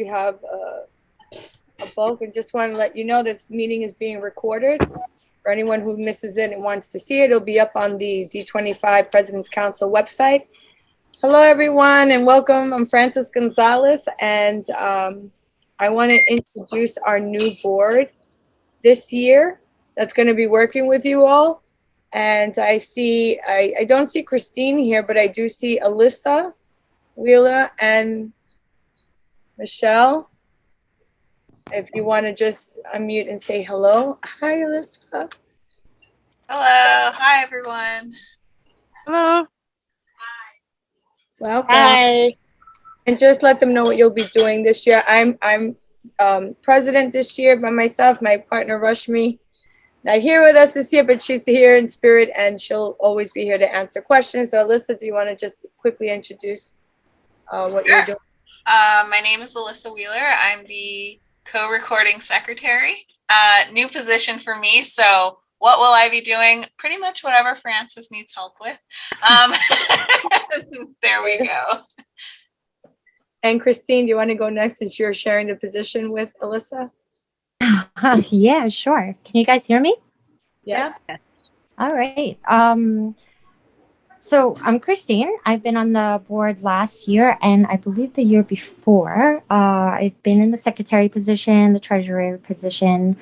We have a bulk, and just want to let you know this meeting is being recorded. For anyone who misses it and wants to see it, it'll be up on the D25 President's Council website. Hello, everyone, and welcome. I'm Frances Gonzalez, and I want to introduce our new board this year that's going to be working with you all. And I don't see Christine here, but I do see Alyssa Wheeler and Michelle. If you want to just unmute and say hello. Hi, Alyssa. Hello. Hi, everyone. Hello. Welcome. Hi. And just let them know what you'll be doing this year. I'm president this year by myself. My partner Rashmi, not here with us this year, but she's here in spirit, and she'll always be here to answer questions. So, Alyssa, do you want to just quickly introduce what you're doing? My name is Alyssa Wheeler. I'm the co-recording secretary. New position for me. So what will I be doing? Pretty much whatever Frances needs help with. There we go. And Christine, do you want to go next since you're sharing the position with Alyssa? Yeah, sure. Can you guys hear me? Yes. Yeah. All right. So I'm Christine. I've been on the board last year, and I believe the year before. I've been in the secretary position, the treasurer position,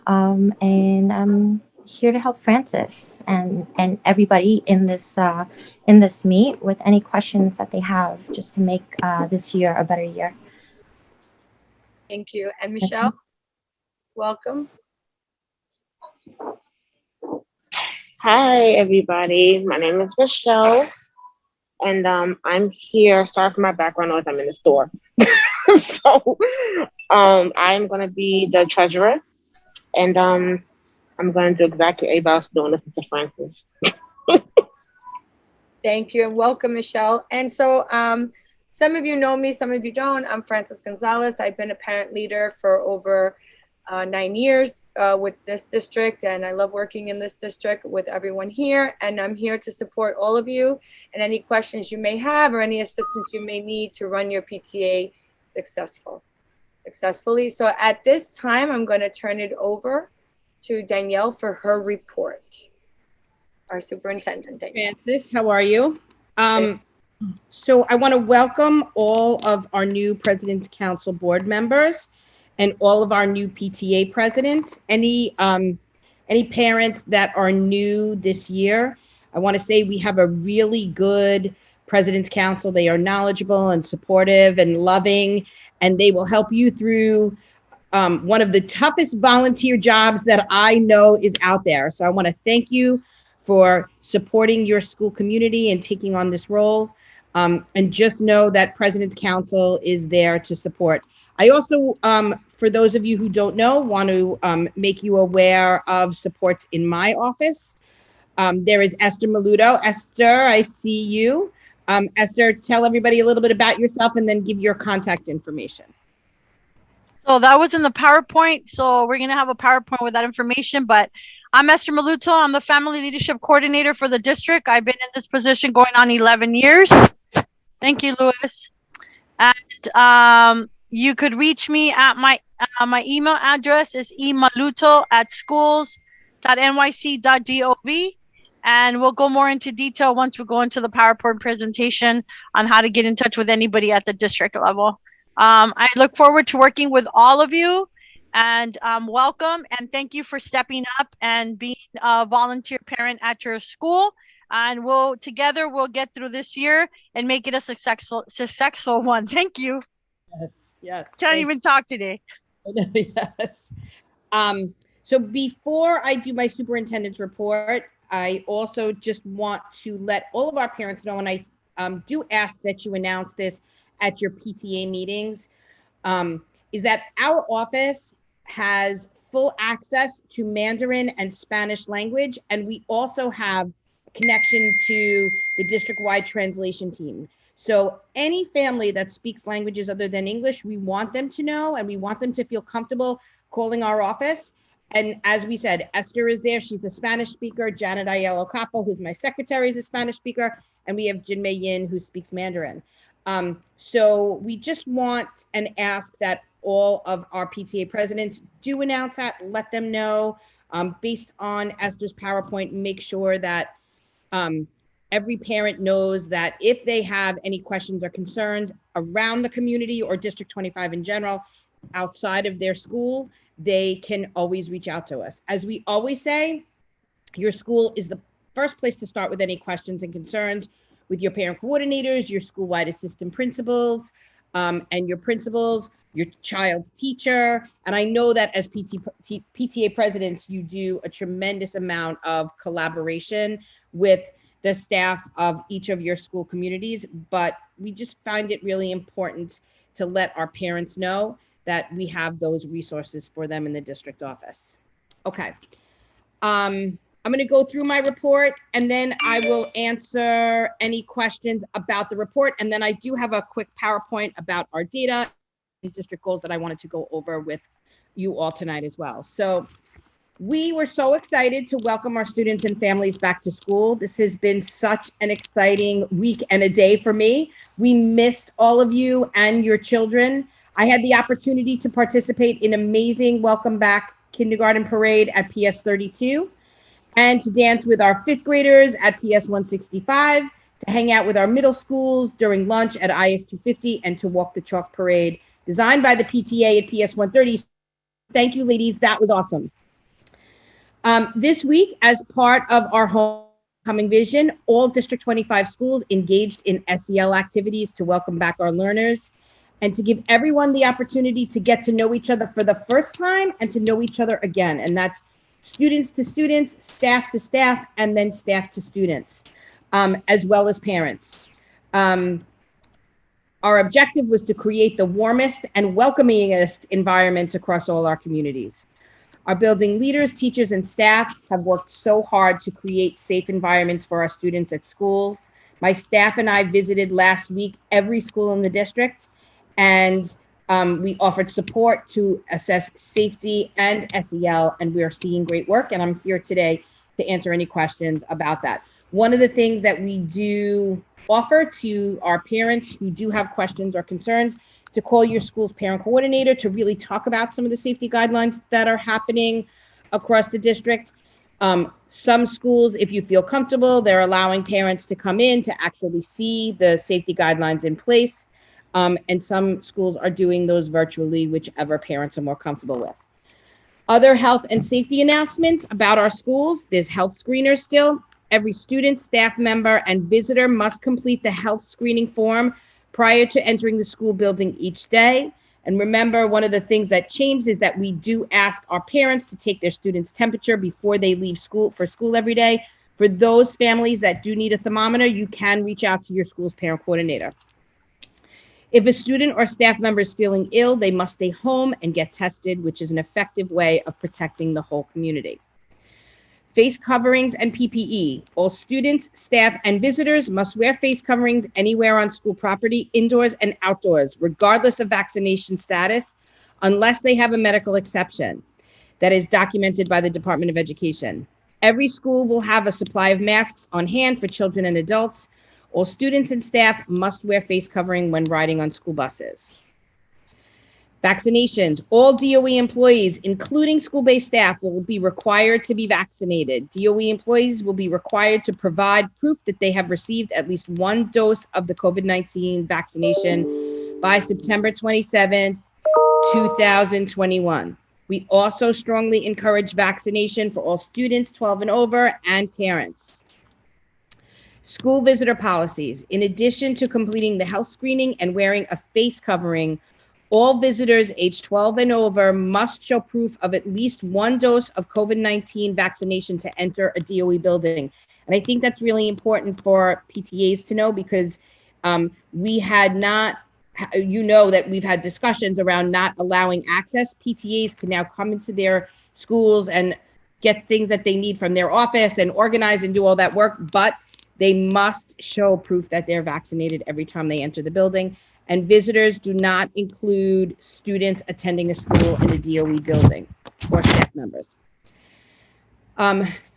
and I'm here to help Frances and everybody in this meet with any questions that they have, just to make this year a better year. Thank you. And Michelle, welcome. Hi, everybody. My name is Michelle, and I'm here. Sorry for my background noise. I'm in the store. So I'm going to be the treasurer, and I'm going to do exactly what everybody else is doing. Listen to Frances. Thank you, and welcome, Michelle. And so some of you know me, some of you don't. I'm Frances Gonzalez. I've been a parent leader for over 9 years with this district, and I love working in this district with everyone here. And I'm here to support all of you and any questions you may have or any assistance you may need to run your PTA successfully. So at this time, I'm going to turn it over to Danielle for her report. Our superintendent, Danielle. Frances, how are you? So I want to welcome all of our new President's Council board members and all of our new PTA presidents. Any parents that are new this year, I want to say we have a really good President's Council. They are knowledgeable and supportive and loving, and they will help you through one of the toughest volunteer jobs that I know is out there. So I want to thank you for supporting your school community and taking on this role. And just know that President's Council is there to support. I also, for those of you who don't know, want to make you aware of supports in my office. There is Esther Maluto. Esther, I see you. Esther, tell everybody a little bit about yourself and then give your contact information. So that was in the PowerPoint. So we're going to have a PowerPoint with that information, but I'm Esther Maluto. I'm the Family Leadership Coordinator for the district. I've been in this position going on 11 years. Thank you, Louis. And you could reach me at my email address is emaluto@schools.nyc.gov. And we'll go more into detail once we go into the PowerPoint presentation on how to get in touch with anybody at the district level. I look forward to working with all of you, and welcome and thank you for stepping up and being a volunteer parent at your school. And we'll get through this year and make it a successful one. Thank you. Yes. Can't even talk today. Yes. So before I do my superintendent's report, I also just want to let all of our parents know, and I do ask that you announce this at your PTA meetings, is that our office has full access to Mandarin and Spanish language, and we also have connection to the district-wide translation team. So any family that speaks languages other than English, we want them to know, and we want them to feel comfortable calling our office. And as we said, Esther is there. She's a Spanish speaker. Janet Ayala Capo, who's my secretary, is a Spanish speaker. And we have Jinmei Yin, who speaks Mandarin. So we just want and ask that all of our PTA presidents do announce that, let them know, based on Esther's PowerPoint, make sure that every parent knows that if they have any questions or concerns around the community or District 25 in general, outside of their school, they can always reach out to us. As we always say, your school is the first place to start with any questions and concerns with your parent coordinators, your school-wide assistant principals, and your principals, your child's teacher. And I know that as PTA presidents, you do a tremendous amount of collaboration with the staff of each of your school communities, but we just find it really important to let our parents know that we have those resources for them in the district office. Okay. I'm going to go through my report and then I will answer any questions about the report. And then I do have a quick PowerPoint about our data and district goals that I wanted to go over with you all tonight as well. So we were so excited to welcome our students and families back to school. This has been such an exciting week and a day for me. We missed all of you and your children. I had the opportunity to participate in amazing welcome back kindergarten parade at PS 32 and to dance with our fifth graders at PS 165, to hang out with our middle schools during lunch at IS 250, and to walk the chalk parade designed by the PTA at PS 130. Thank you, ladies. That was awesome. This week, as part of our homecoming vision, all District 25 schools engaged in SEL activities to welcome back our learners and to give everyone the opportunity to get to know each other for the first time and to know each other again. And that's students to students, staff to staff, and then staff to students, as well as parents. Our objective was to create the warmest and welcomingest environment across all our communities. Our building leaders, teachers, and staff have worked so hard to create safe environments for our students at school. My staff and I visited last week every school in the district, and we offered support to assess safety and SEL, and we are seeing great work, and I'm here today to answer any questions about that. One of the things that we do offer to our parents who do have questions or concerns, to call your school's parent coordinator to really talk about some of the safety guidelines that are happening across the district. Some schools, if you feel comfortable, they're allowing parents to come in to actually see the safety guidelines in place. And some schools are doing those virtually, whichever parents are more comfortable with. Other health and safety announcements about our schools. There's health screeners still. Every student, staff member, and visitor must complete the health screening form prior to entering the school building each day. And remember, one of the things that changed is that we do ask our parents to take their students' temperature before they leave school for school every day. For those families that do need a thermometer, you can reach out to your school's parent coordinator. If a student or staff member is feeling ill, they must stay home and get tested, which is an effective way of protecting the whole community. Face coverings and PPE. All students, staff, and visitors must wear face coverings anywhere on school property, indoors and outdoors, regardless of vaccination status, unless they have a medical exception that is documented by the Department of Education. Every school will have a supply of masks on hand for children and adults. All students and staff must wear face covering when riding on school buses. Vaccinations. All DOE employees, including school-based staff, will be required to be vaccinated. DOE employees will be required to provide proof that they have received at least one dose of the COVID-19 vaccination by September 27th, 2021. We also strongly encourage vaccination for all students 12 and over and parents. School visitor policies. In addition to completing the health screening and wearing a face covering, all visitors age 12 and over must show proof of at least one dose of COVID-19 vaccination to enter a DOE building. And I think that's really important for PTAs to know, because we had not, you know, that we've had discussions around not allowing access. PTAs can now come into their schools and get things that they need from their office and organize and do all that work, but they must show proof that they're vaccinated every time they enter the building. And visitors do not include students attending a school in a DOE building or staff members.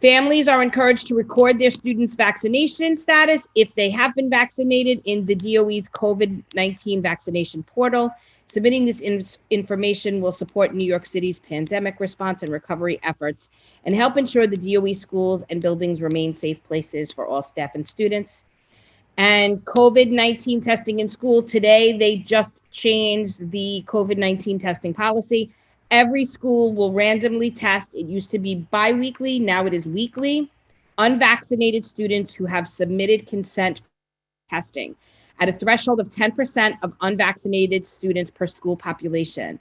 Families are encouraged to record their students' vaccination status if they have been vaccinated in the DOE's COVID-19 vaccination portal. Submitting this information will support New York City's pandemic response and recovery efforts and help ensure the DOE schools and buildings remain safe places for all staff and students. And COVID-19 testing in school, today they just changed the COVID-19 testing policy. Every school will randomly test. It used to be bi-weekly, now it is weekly. Unvaccinated students who have submitted consent for testing at a threshold of 10% of unvaccinated students per school population.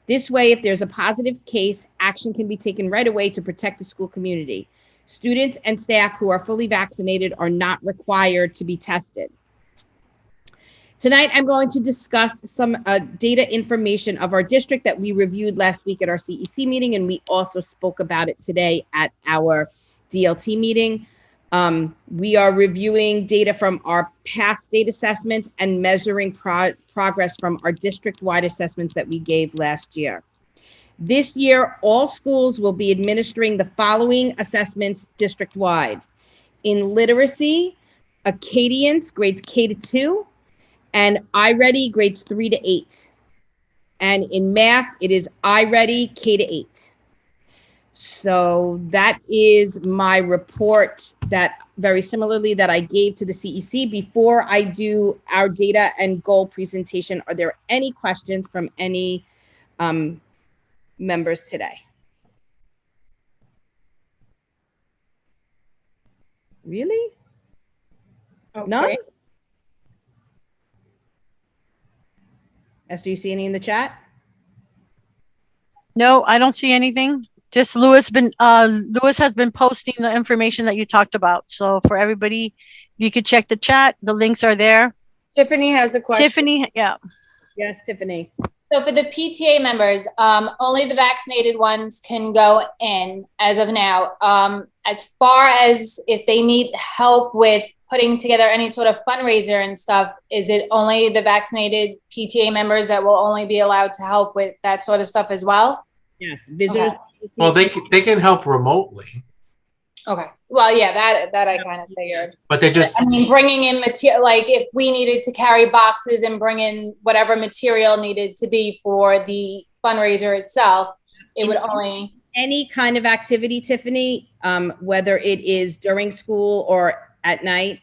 This way, if there's a positive case, action can be taken right away to protect the school community. Students and staff who are fully vaccinated are not required to be tested. Tonight, I'm going to discuss some data information of our district that we reviewed last week at our CEC meeting, and we also spoke about it today at our DLT meeting. We are reviewing data from our past state assessments and measuring progress from our district-wide assessments that we gave last year. This year, all schools will be administering the following assessments district-wide. In literacy, Acadience, grades K to 2, and iReady, grades 3 to 8. And in math, it is iReady, K to 8. So that is my report that very similarly that I gave to the CEC. Before I do our data and goal presentation, are there any questions from any members today? Really? Okay. None? Do you see any in the chat? No, I don't see anything. Just Lewis has been posting the information that you talked about. So for everybody, you could check the chat. The links are there. Tiffany has a question. Tiffany, yeah. Yes, Tiffany. So for the PTA members, only the vaccinated ones can go in as of now. As far as if they need help with putting together any sort of fundraiser and stuff, is it only the vaccinated PTA members that will only be allowed to help with that sort of stuff as well? Yes, visitors. Okay. Well, they can help remotely, Okay. Well, yeah, that I kind of figured. but they just I mean, bringing in material, like if we needed to carry boxes and bring in whatever material needed to be for the fundraiser itself, it would only. Any kind of activity, Tiffany, whether it is during school or at night,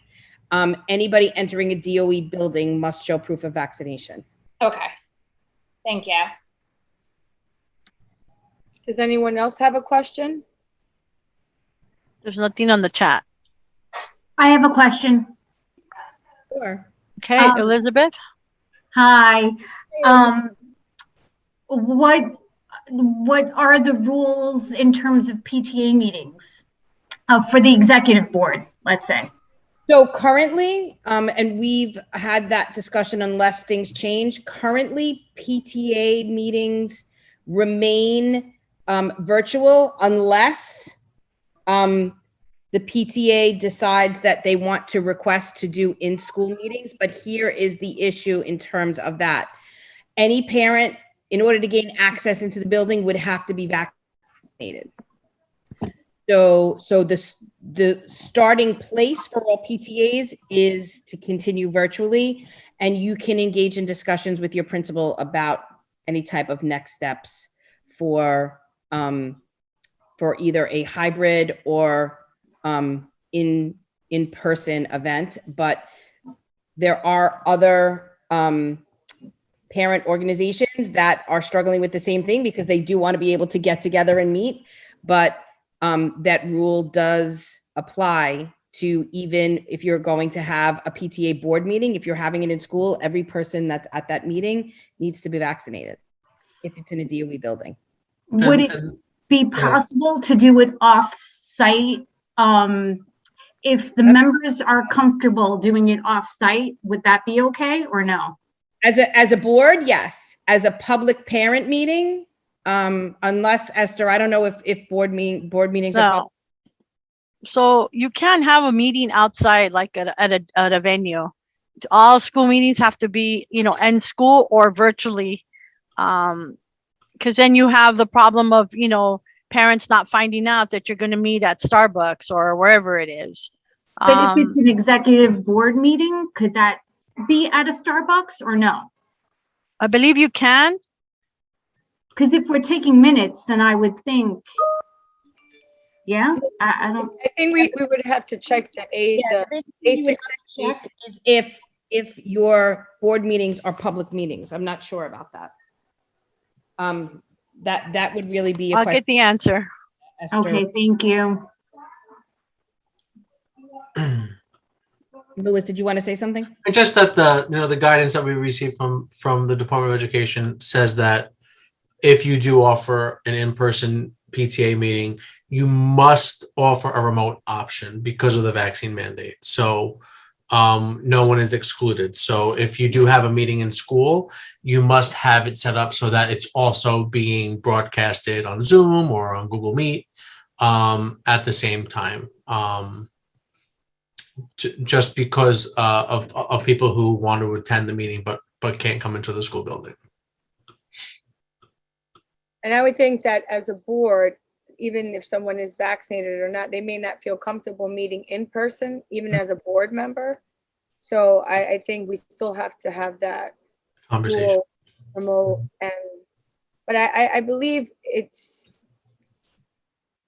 anybody entering a DOE building must show proof of vaccination. Okay. Thank you. Does anyone else have a question? There's nothing on the chat. I have a question. Sure. Okay, Um, Elizabeth? Hi. What are the rules in terms of PTA meetings for the executive board, let's say? So currently, and we've had that discussion unless things change, currently PTA meetings remain virtual unless the PTA decides that they want to request to do in-school meetings. But here is the issue in terms of that. Any parent, in order to gain access into the building, would have to be vaccinated. So the starting place for all PTAs is to continue virtually, and you can engage in discussions with your principal about any type of next steps for either a hybrid or in-person event. But there are other parent organizations that are struggling with the same thing because they do want to be able to get together and meet, but that rule does apply to even if you're going to have a PTA board meeting. If you're having it in school, every person that's at that meeting needs to be vaccinated if it's in a DOE building. Would it be possible to do it off-site? If the members are comfortable doing it off-site, would that be okay or no? As a board, yes. As a public parent meeting, unless Esther, I don't know if board meetings are No. public. So you can't have a meeting outside, like at a venue. All school meetings have to be, in school or virtually. Because then you have the problem of, parents not finding out that you're going to meet at Starbucks or wherever it is. But if it's an executive board meeting, could that be at a Starbucks or no? I believe you can. Because if we're taking minutes, then I would think, yeah, I don't, I think we would have to check the Yeah, the you would A6 check is if your board meetings are public meetings. I'm not sure about that. That would really be a I'll question. get the answer. Esther. okay, thank you. Louis, did you want to say something? And just that the guidance that we received from the Department of Education says that if you do offer an in-person PTA meeting, you must offer a remote option because of the vaccine mandate. So no one is excluded. So if you do have a meeting in school, you must have it set up so that it's also being broadcasted on Zoom or on Google Meet at the same time. Just because of people who want to attend the meeting but can't come into the school building. And I would think that as a board, even if someone is vaccinated or not, they may not feel comfortable meeting in person, even as a board member. So I think we still have to have that Conversation. dual remote but I believe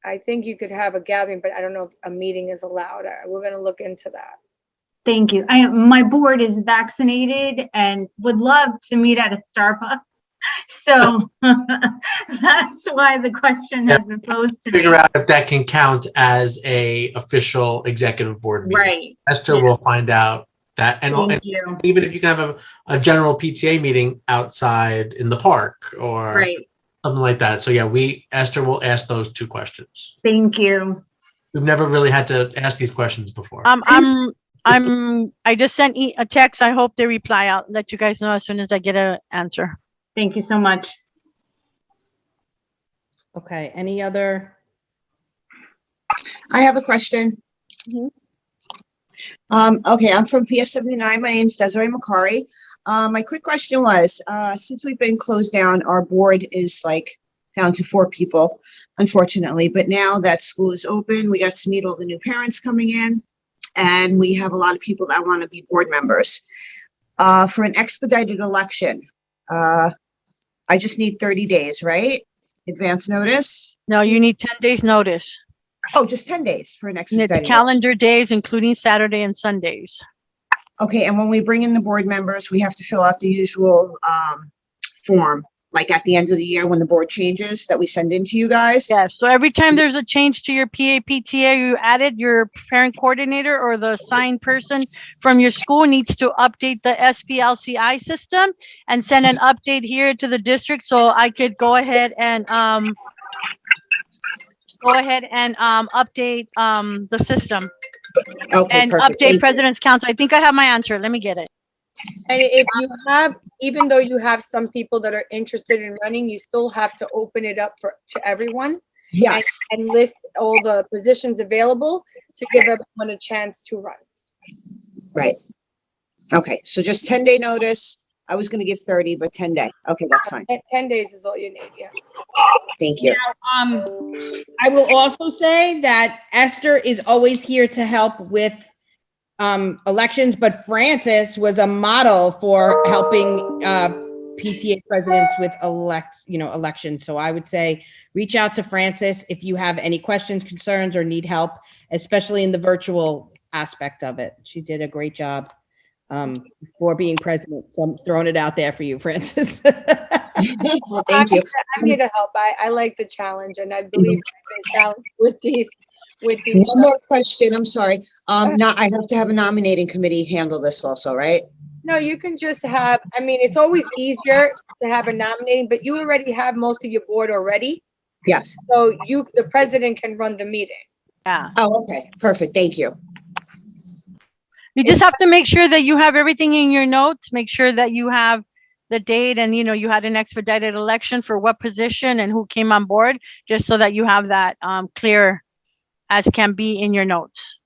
I think you could have a gathering, but I don't know if a meeting is allowed. We're going to look into that. Thank you. My board is vaccinated and would love to meet at a Starbucks. So that's why the question has been posed to me. Figure out if that can count as a official executive board meeting. Right. Esther will find out that, and Thank you. even if you can have a general PTA meeting outside in the park or Right. something like that. So yeah, Esther will ask those two questions. Thank you. We've never really had to ask these questions before. I just sent a text. I hope they reply. I'll let you guys know as soon as I get an answer. Thank you so much. Okay, any other? I have a question. Okay, I'm from PS79. My name's Desiree Macari. My quick question was, since we've been closed down, our board is like down to 4 people, unfortunately. But now that school is open, we got to meet all the new parents coming in, and we have a lot of people that want to be board members. For an expedited election, I just need 30 days, right? Advance notice? No, you need 10 days notice. Oh, just 10 days for an You need expedited. the calendar days, including Saturday and Sundays. Okay, and when we bring in the board members, we have to fill out the usual form, like at the end of the year when the board changes that we send in to you guys? Yes. So every time there's a change to your PTA, you added your parent coordinator or the assigned person from your school needs to update the SPLCI system and send an update here to the district so I could go ahead and update the system Okay, and perfect. update President's Council. I think I have my answer. Let me get it. And if you have, even though you have some people that are interested in running, you still have to open it up to everyone. Yes, And list all the positions available to give everyone a chance to run. right. Okay, so just 10-day notice. I was gonna give 30, but 10 day. Okay, that's fine. 10 days is all you need, yeah. Thank you. I will also say that Esther is always here to help with elections, but Francis was a model for helping PTA presidents with elections. So I would say reach out to Francis if you have any questions, concerns, or need help, especially in the virtual aspect of it. She did a great job for being president. So I'm throwing it out there for you, Francis. Well, thank you. I'm here to help. I like the challenge, and I believe I've been challenged with these. One more question, I'm sorry. I have to have a nominating committee handle this also, right? No, you can just have, I mean, it's always easier to have a nominating, but you already have most of your board already. Yes. So the president can run the meeting. Yeah. Oh, okay, perfect, thank you. You just have to make sure that you have everything in your notes. Make sure that you have the date and, you had an expedited election for what position and who came on board, just so that you have that clear as can be in your notes.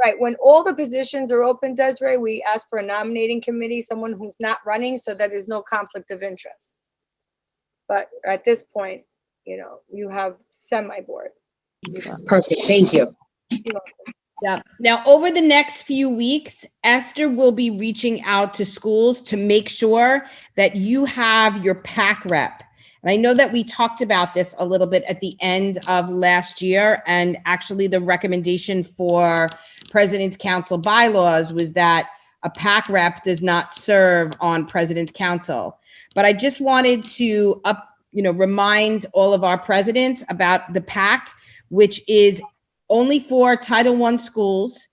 Right. When all the positions are open, Desiree, we ask for a nominating committee, someone who's not running, so that there's no conflict of interest. But at this point, you have semi-board. Perfect, thank you. You're welcome. Yeah. Now, over the next few weeks, Esther will be reaching out to schools to make sure that you have your PAC rep. And I know that we talked about this a little bit at the end of last year. And actually, the recommendation for President's Council bylaws was that a PAC rep does not serve on President's Council. But I just wanted to remind all of our presidents about the PAC, which is only for Title I schools,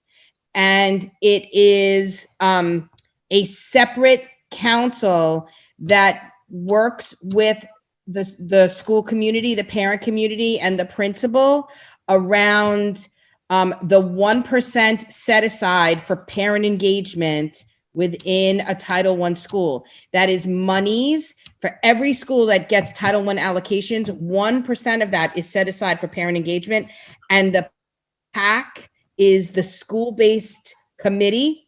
and it is a separate council that works with the school community, the parent community, and the principal around the 1% set aside for parent engagement within a Title I school. That is monies for every school that gets Title I allocations. 1% of that is set aside for parent engagement, and the PAC is the school-based committee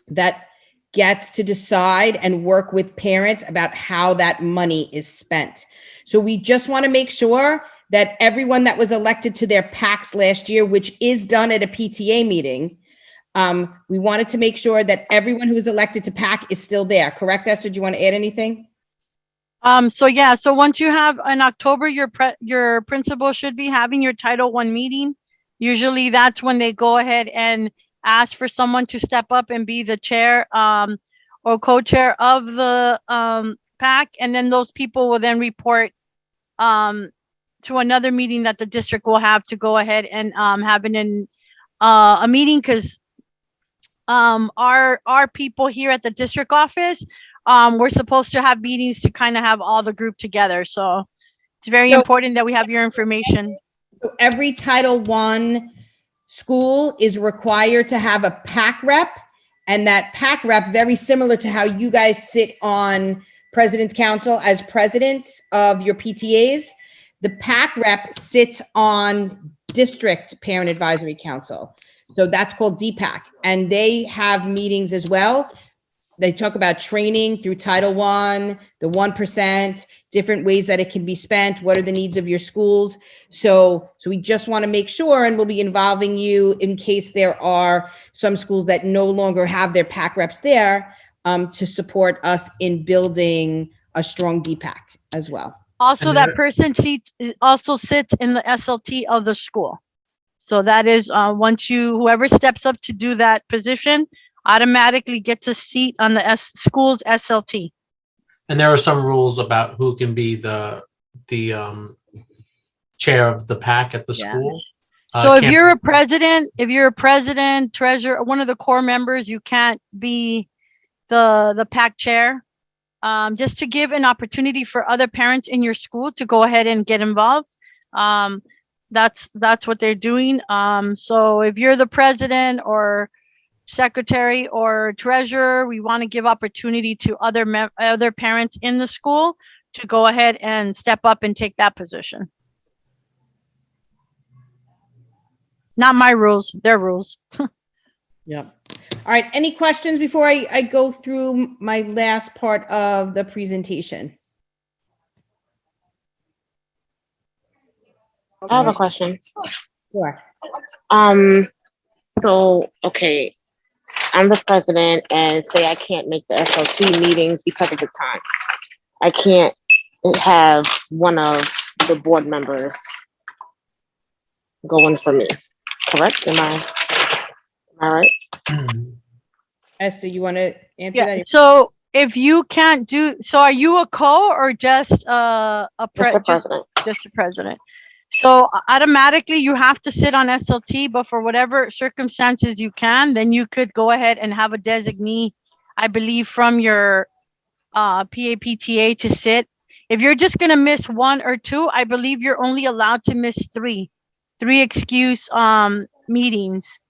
that gets to decide and work with parents about how that money is spent. So we just want to make sure that everyone that was elected to their PACs last year, which is done at a PTA meeting, we wanted to make sure that everyone who was elected to PAC is still there. Correct, Esther? Do you want to add anything? So once you have in October, your principal should be having your Title I meeting. Usually that's when they go ahead and ask for someone to step up and be the chair or co-chair of the PAC. And then those people will then report to another meeting that the district will have to go ahead and have a meeting, because our people here at the district office, we're supposed to have meetings to kind of have all the group together. So it's very important that we have your information. Every Title I school is required to have a PAC rep, and that PAC rep, very similar to how you guys sit on President's Council as presidents of your PTAs, the PAC rep sits on District Parent Advisory Council. So that's called DPAC, and they have meetings as well. They talk about training through Title I, the 1%, different ways that it can be spent. What are the needs of your schools? So we just want to make sure, and we'll be involving you in case there are some schools that no longer have their PAC reps there, to support us in building a strong DPAC as well. Also, that person sits in the SLT of the school. So that is whoever steps up to do that position automatically gets a seat on the school's SLT. And there are some rules about who can be the chair of the PAC at the school. So if you're a president, treasurer, one of the core members, you can't be the PAC chair. Just to give an opportunity for other parents in your school to go ahead and get involved. That's what they're doing. So if you're the president or secretary or treasurer, we want to give opportunity to other parents in the school to go ahead and step up and take that position. Not my rules, their rules. Yep. All right. Any questions before I go through my last part of the presentation? I have a question. Sure. So, okay, I'm the president, and say I can't make the SLT meetings because of the time. I can't have one of the board members going for me. Correct? Am I right? Esther, you want to answer that? So if you can't are you a co or just a president? Just the president. So automatically you have to sit on SLT, but for whatever circumstances you can, then you could go ahead and have a designee, I believe, from your PAPTA to sit. If you're just going to miss one or two, I believe you're only allowed to miss three excuse meetings.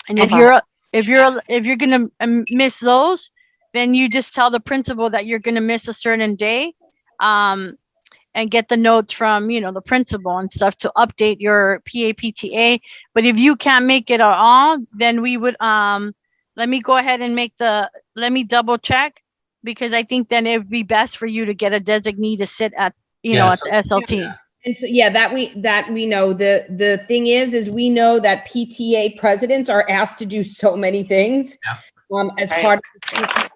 And if you're going to miss those, then you just tell the principal that you're going to miss a certain day. And get the notes from, the principal and stuff to update your PAPTA. But if you can't make it at all, then we would, let me go ahead and let me double check, because I think then it would be best for you to get a designee to sit at, at the SLT. And so, yeah, that we know. The thing is we know that PTA presidents are asked to do so many things as Right. part of.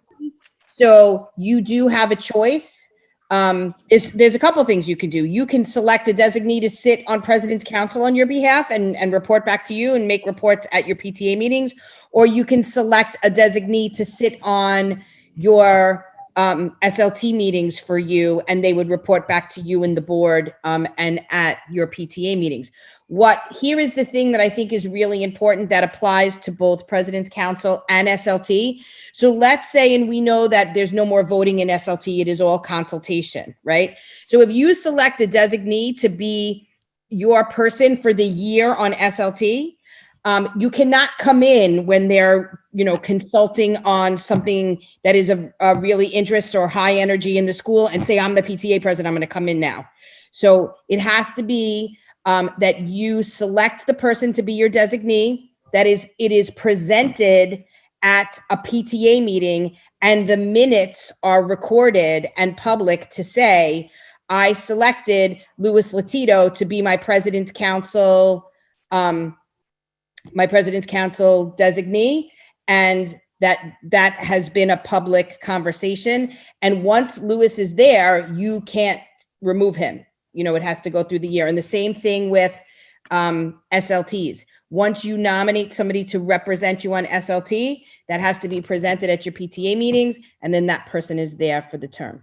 So you do have a choice. There's a couple things you can do. You can select a designee to sit on President's Council on your behalf and report back to you and make reports at your PTA meetings, or you can select a designee to sit on your SLT meetings for you, and they would report back to you and the board and at your PTA meetings. Here is the thing that I think is really important that applies to both President's Council and SLT. So let's say, and we know that there's no more voting in SLT, it is all consultation, right? So if you select a designee to be your person for the year on SLT, you cannot come in when they're, consulting on something that is of really interest or high energy in the school and say, I'm the PTA president, I'm going to come in now. So it has to be that you select the person to be your designee, that is, it is presented at a PTA meeting and the minutes are recorded and public to say, I selected Louis Latito to be my President's Council designee, and that has been a public conversation. And once Louis is there, you can't remove him. It has to go through the year. And the same thing with SLTs. Once you nominate somebody to represent you on SLT, that has to be presented at your PTA meetings, and then that person is there for the term.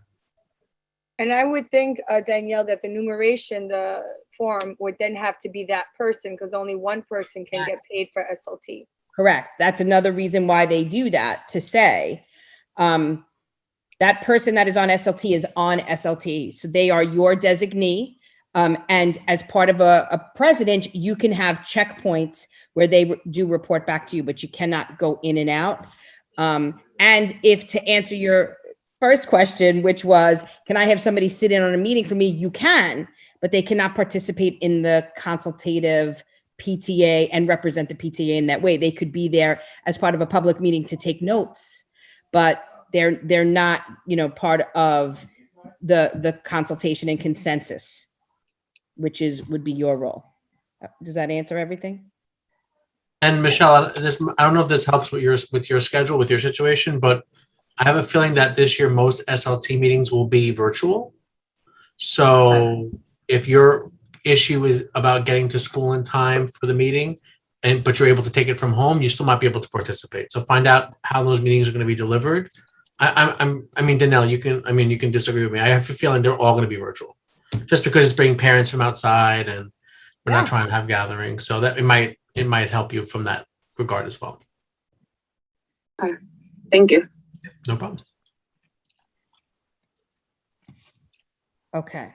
And I would think, Danielle, that the numeration, the form would then have to be that person because only one person can get paid for SLT. Correct. That's another reason why they do that, to say that person that is on SLT is on SLT. So they are your designee. And as part of a president, you can have checkpoints where they do report back to you, but you cannot go in and out. And if, to answer your first question, which was, can I have somebody sit in on a meeting for me? You can, but they cannot participate in the consultative PTA and represent the PTA in that way. They could be there as part of a public meeting to take notes, but they're not, part of the consultation and consensus, which would be your role. Does that answer everything? And Michelle, I don't know if this helps with your schedule, with your situation, but I have a feeling that this year most SLT meetings will be virtual. So if your issue is about getting to school in time for the meeting, but you're able to take it from home, you still might be able to participate. So find out how those meetings are going to be delivered. Danelle, you can disagree with me. I have a feeling they're all going to be virtual, just because it's bringing parents from outside and we're not trying to have gatherings. So that it might help you from that regard as well. Thank you. No problem. Okay.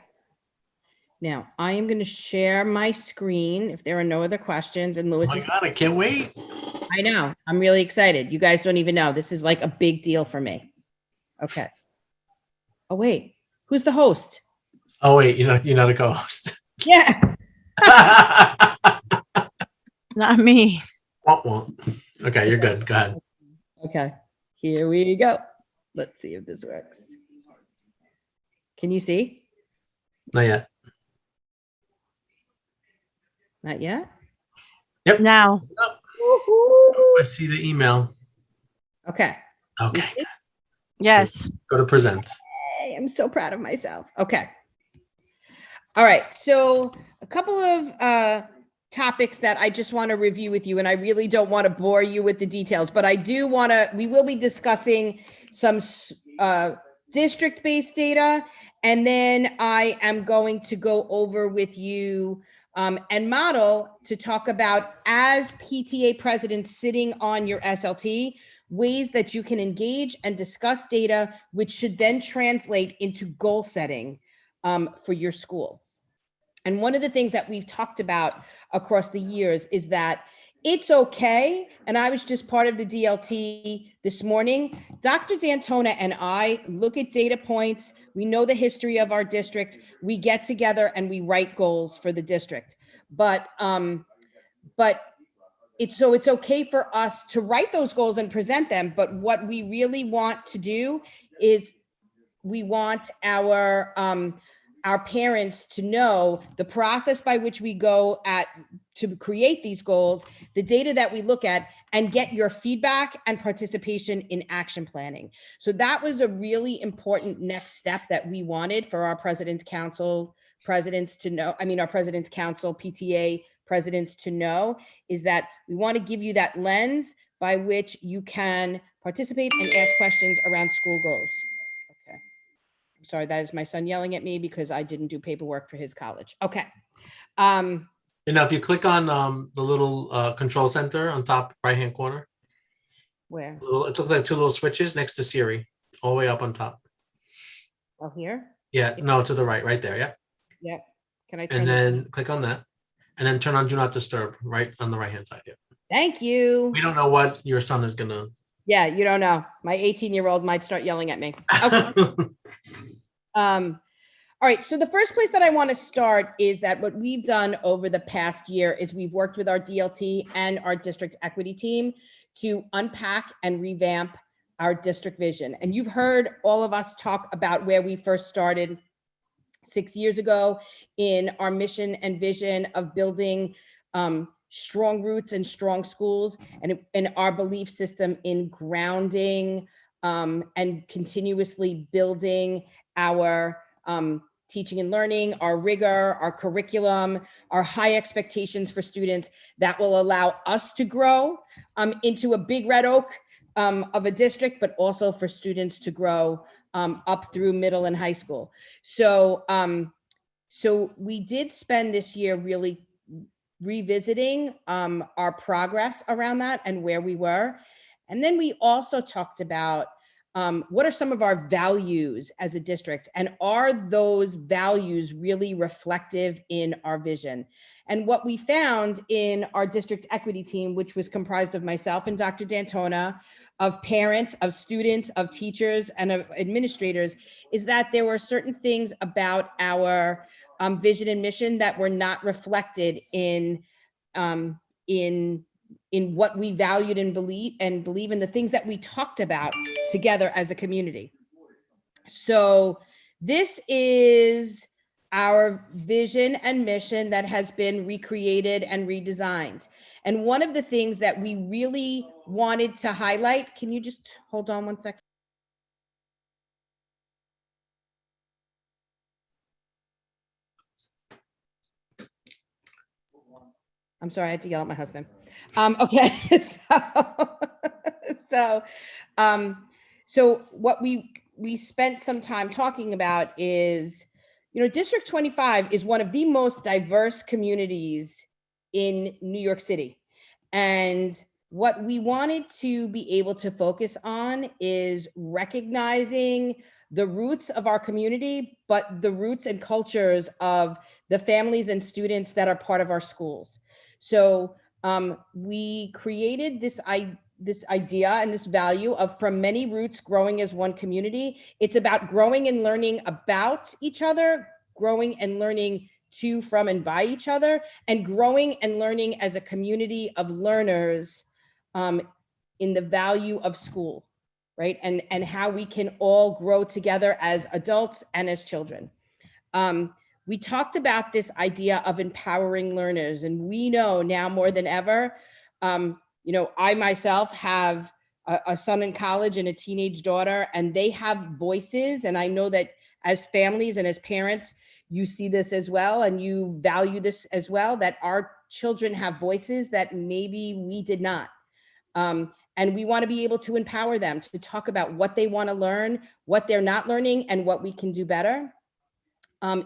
Now I am going to share my screen if there are no other questions. And Louis, Oh my God, I can't wait. I know, I'm really excited. You guys don't even know. This is like a big deal for me. Okay. Oh wait, who's the host? Oh wait, you're not a co-host. Yeah. Not me. Okay, you're good. Go ahead. Okay, here we go. Let's see if this works. Can you see? Not yet. Not yet? Yep. Now. I see the email. Okay. Okay. Yes. Go to present. Hey, I'm so proud of myself. Okay. All right. So a couple of topics that I just want to review with you, and I really don't want to bore you with the details, but I do want to, we will be discussing some district-based data, and then I am going to go over with you and model to talk about, as PTA presidents sitting on your SLT, ways that you can engage and discuss data, which should then translate into goal setting for your school. And one of the things that we've talked about across the years is that it's okay. And I was just part of the DLT this morning. Dr. D'Antona and I look at data points. We know the history of our district. We get together and we write goals for the district. But it's okay for us to write those goals and present them. But what we really want to do is we want our our parents to know the process by which we go to create these goals, the data that we look at, and get your feedback and participation in action planning. So that was a really important next step that we wanted for our President's Council presidents to know, our President's Council PTA presidents to know, is that we want to give you that lens by which you can participate and ask questions around school goals. Okay. I'm sorry, that is my son yelling at me because I didn't do paperwork for his college. Okay. If you click on the little control center on top right-hand corner, Where? it looks like two little switches next to Siri, all the way up on top. Oh, here? Yeah, no, to the right there. Yeah. Yep. Can I turn And then click on that, and then turn on Do Not Disturb right on the right-hand side. Yeah. Thank you. We don't know what your son is gonna. Yeah, you don't know. My 18-year-old might start yelling at me. Okay. All right, so the first place that I want to start is that what we've done over the past year is we've worked with our DLT and our district equity team to unpack and revamp our district vision. And you've heard all of us talk about where we first started 6 years ago in our mission and vision of building strong roots and strong schools, and our belief system in grounding and continuously building our teaching and learning, our rigor, our curriculum, our high expectations for students that will allow us to grow into a big red oak of a district, but also for students to grow up through middle and high school. So, so we did spend this year really revisiting our progress around that and where we were. And then we also talked about what are some of our values as a district, and are those values really reflective in our vision? And what we found in our district equity team, which was comprised of myself and Dr. D'Antona, of parents, of students, of teachers, and of administrators, is that there were certain things about our vision and mission that were not reflected in what we valued and believe in the things that we talked about together as a community. So this is our vision and mission that has been recreated and redesigned. And one of the things that we really wanted to highlight, can you just hold on one second? I'm sorry, I had to yell at my husband. Okay, so what we spent some time talking about is, District 25 is one of the most diverse communities in New York City. And what we wanted to be able to focus on is recognizing the roots of our community, but the roots and cultures of the families and students that are part of our schools. So we created this idea and this value of from many roots growing as one community. It's about growing and learning about each other, growing and learning to, from, and by each other, and growing and learning as a community of learners in the value of school, right? And how we can all grow together as adults and as children. We talked about this idea of empowering learners, and we know now more than ever, I myself have a son in college and a teenage daughter, and they have voices. And I know that as families and as parents, you see this as well, and you value this as well, that our children have voices that maybe we did not. And we want to be able to empower them to talk about what they want to learn, what they're not learning, and what we can do better.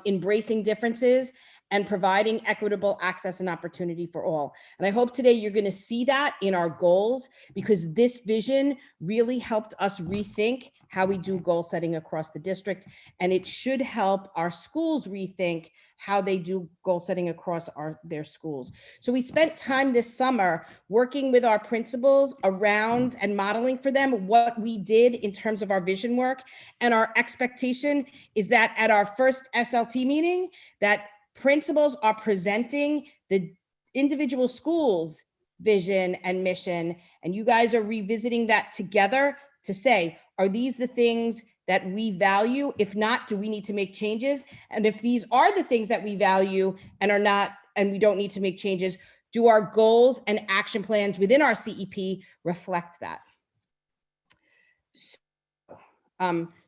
Embracing differences and providing equitable access and opportunity for all. And I hope today you're going to see that in our goals, because this vision really helped us rethink how we do goal setting across the district. And it should help our schools rethink how they do goal setting across their schools. So we spent time this summer working with our principals around and modeling for them what we did in terms of our vision work. And our expectation is that at our first SLT meeting, that principals are presenting the individual schools' vision and mission, and you guys are revisiting that together to say, are these the things that we value? If not, do we need to make changes? And if these are the things that we value and are not, and we don't need to make changes, do our goals and action plans within our CEP reflect that?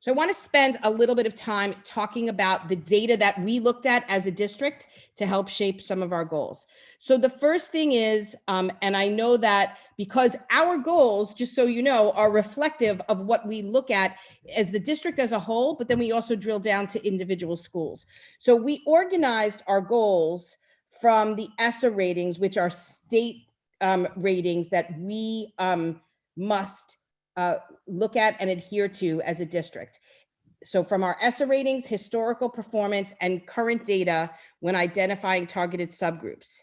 So I want to spend a little bit of time talking about the data that we looked at as a district to help shape some of our goals. So the first thing is, and I know that because our goals, just so you know, are reflective of what we look at as the district as a whole, but then we also drill down to individual schools. So we organized our goals from the ESSA ratings, which are state ratings that we must look at and adhere to as a district. So from our ESSA ratings, historical performance, and current data when identifying targeted subgroups.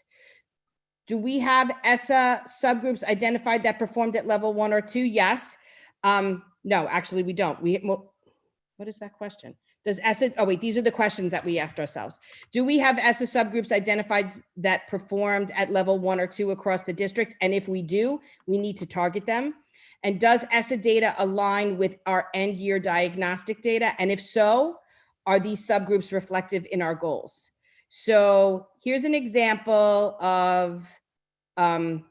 Do we have ESSA subgroups identified that performed at level 1 or 2? Yes. No, actually we don't. What is that question? Does ESSA, oh wait, these are the questions that we asked ourselves. Do we have ESSA subgroups identified that performed at level 1 or 2 across the district? And if we do, we need to target them. And does ESSA data align with our end year diagnostic data? And if so, are these subgroups reflective in our goals? So here's an example of, well,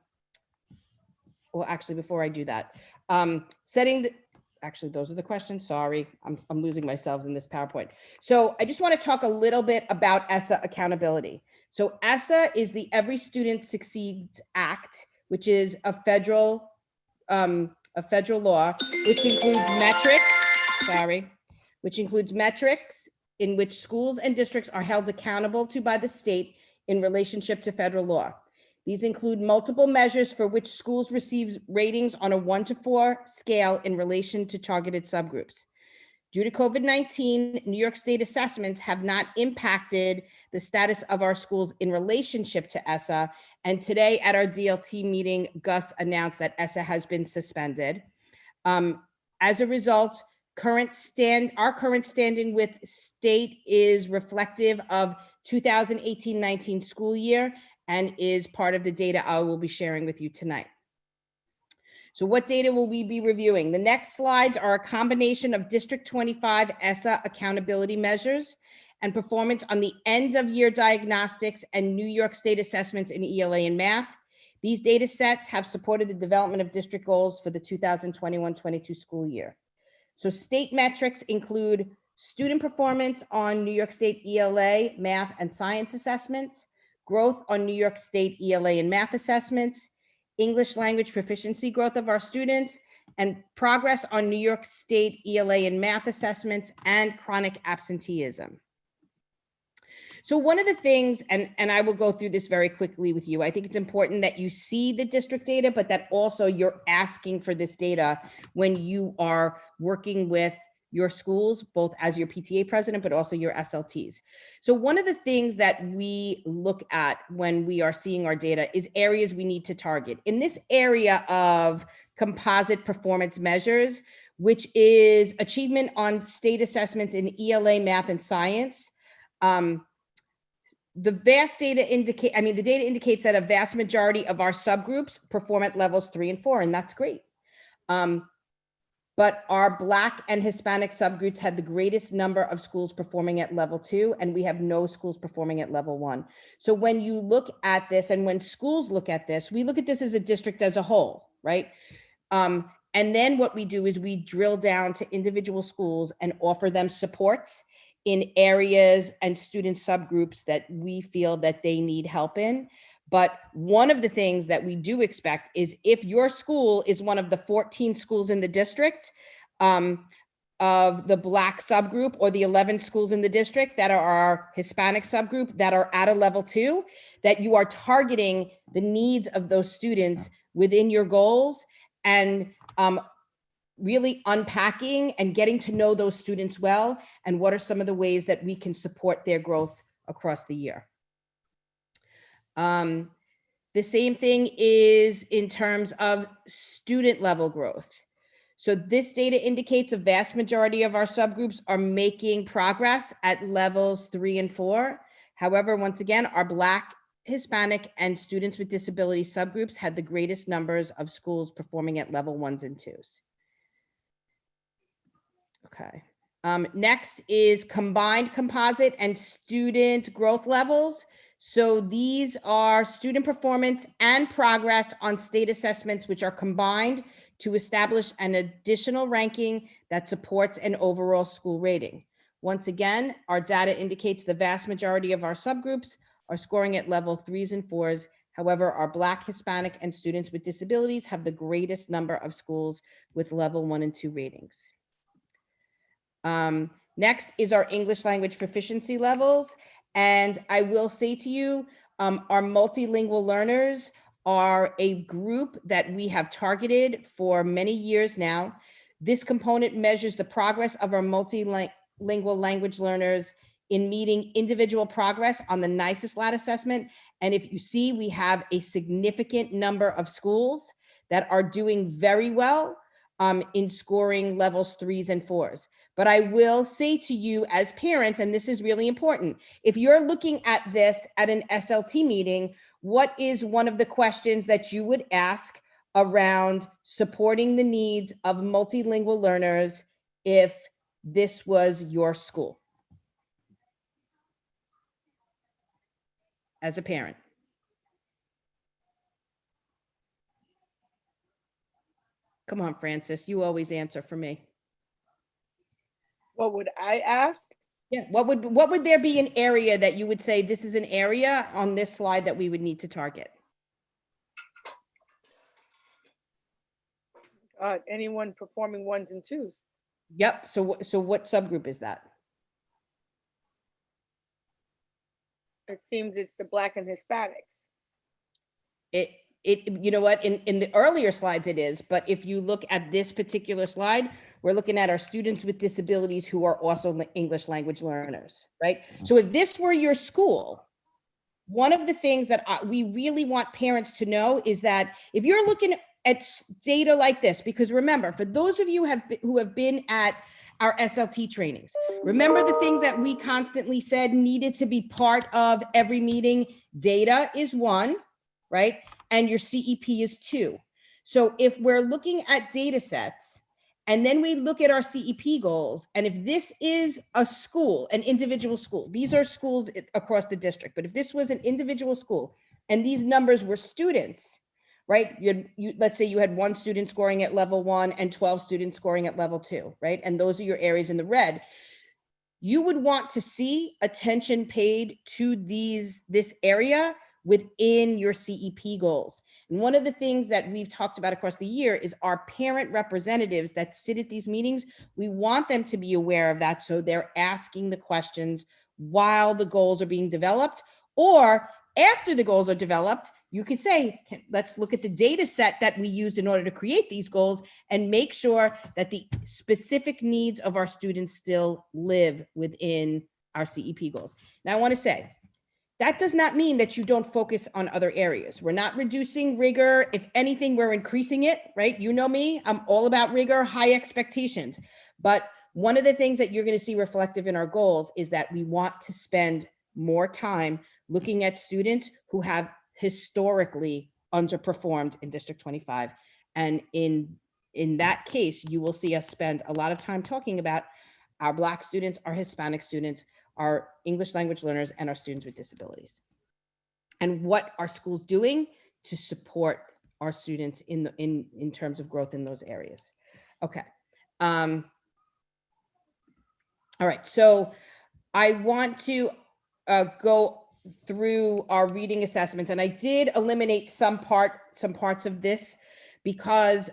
actually, before I do that, actually, those are the questions. Sorry, I'm losing myself in this PowerPoint. So I just want to talk a little bit about ESSA accountability. So ESSA is the Every Student Succeeds Act, which is a federal law, which includes metrics in which schools and districts are held accountable to by the state in relationship to federal law. These include multiple measures for which schools receive ratings on a 1 to 4 scale in relation to targeted subgroups. Due to COVID-19, New York State assessments have not impacted the status of our schools in relationship to ESSA. And today at our DLT meeting, Gus announced that ESSA has been suspended. As a result, our current standing with state is reflective of 2018-19 school year and is part of the data I will be sharing with you tonight. So what data will we be reviewing? The next slides are a combination of District 25 ESSA accountability measures and performance on the end of year diagnostics and New York State assessments in ELA and math. These data sets have supported the development of district goals for the 2021-22 school year. So state metrics include student performance on New York State ELA, math, and science assessments, growth on New York State ELA and math assessments, English language proficiency growth of our students, and progress on New York State ELA and math assessments, and chronic absenteeism. So one of the things, and I will go through this very quickly with you, I think it's important that you see the district data, but that also you're asking for this data when you are working with your schools, both as your PTA president, but also your SLTs. So one of the things that we look at when we are seeing our data is areas we need to target. In this area of composite performance measures, which is achievement on state assessments in ELA, math, and science, the data indicates that a vast majority of our subgroups perform at levels 3 and 4, and that's great. But our Black and Hispanic subgroups had the greatest number of schools performing at level 2, and we have no schools performing at level 1. So when you look at this, and when schools look at this, we look at this as a district as a whole, right? And then what we do is we drill down to individual schools and offer them supports in areas and student subgroups that we feel that they need help in. But one of the things that we do expect is if your school is one of the 14 schools in the district of the Black subgroup, or the 11 schools in the district that are our Hispanic subgroup that are at a level 2, that you are targeting the needs of those students within your goals and really unpacking and getting to know those students well, and what are some of the ways that we can support their growth across the year. The same thing is in terms of student level growth. So this data indicates a vast majority of our subgroups are making progress at levels 3 and 4. However, once again, our Black, Hispanic, and students with disability subgroups had the greatest numbers of schools performing at level 1s and 2s. Okay. Next is combined composite and student growth levels. So these are student performance and progress on state assessments, which are combined to establish an additional ranking that supports an overall school rating. Once again, our data indicates the vast majority of our subgroups are scoring at level 3s and 4s. However, our Black, Hispanic, and students with disabilities have the greatest number of schools with level 1 and 2 ratings. Next is our English language proficiency levels. And I will say to you, our multilingual learners are a group that we have targeted for many years now. This component measures the progress of our multilingual language learners in meeting individual progress on the NICESLAT assessment. And if you see, we have a significant number of schools that are doing very well in scoring levels 3s and 4s. But I will say to you as parents, and this is really important, if you're looking at this at an SLT meeting, what is one of the questions that you would ask around supporting the needs of multilingual learners if this was your school as a parent? Come on, Francis, you always answer for me. What would I ask? Yeah, what would there be an area that you would say this is an area on this slide that we would need to target? Anyone performing 1s and 2s. Yep, so what subgroup is that? It seems it's the Black and Hispanics. You know what, in the earlier slides it is, but if you look at this particular slide, we're looking at our students with disabilities who are also English language learners, right? So if this were your school, one of the things that we really want parents to know is that if you're looking at data like this, because remember, for those of you who have been at our SLT trainings, remember the things that we constantly said needed to be part of every meeting. Data is 1, right? And your CEP is 2. So if we're looking at data sets, and then we look at our CEP goals, and if this is a school, an individual school, these are schools across the district, but if this was an individual school, and these numbers were students, right? Let's say you had 1 student scoring at level 1 and 12 students scoring at level 2, right? And those are your areas in the red. You would want to see attention paid to this area within your CEP goals. And one of the things that we've talked about across the year is our parent representatives that sit at these meetings. We want them to be aware of that, so they're asking the questions while the goals are being developed, or after the goals are developed, you could say, let's look at the data set that we used in order to create these goals and make sure that the specific needs of our students still live within our CEP goals. Now, I want to say, that does not mean that you don't focus on other areas. We're not reducing rigor. If anything, we're increasing it, right? You know me, I'm all about rigor, high expectations. But one of the things that you're going to see reflective in our goals is that we want to spend more time looking at students who have historically underperformed in District 25. And in that case, you will see us spend a lot of time talking about our Black students, our Hispanic students, our English language learners, and our students with disabilities. And what are schools doing to support our students in terms of growth in those areas? Okay. All right, so I want to go through our reading assessments, and I did eliminate some parts of this because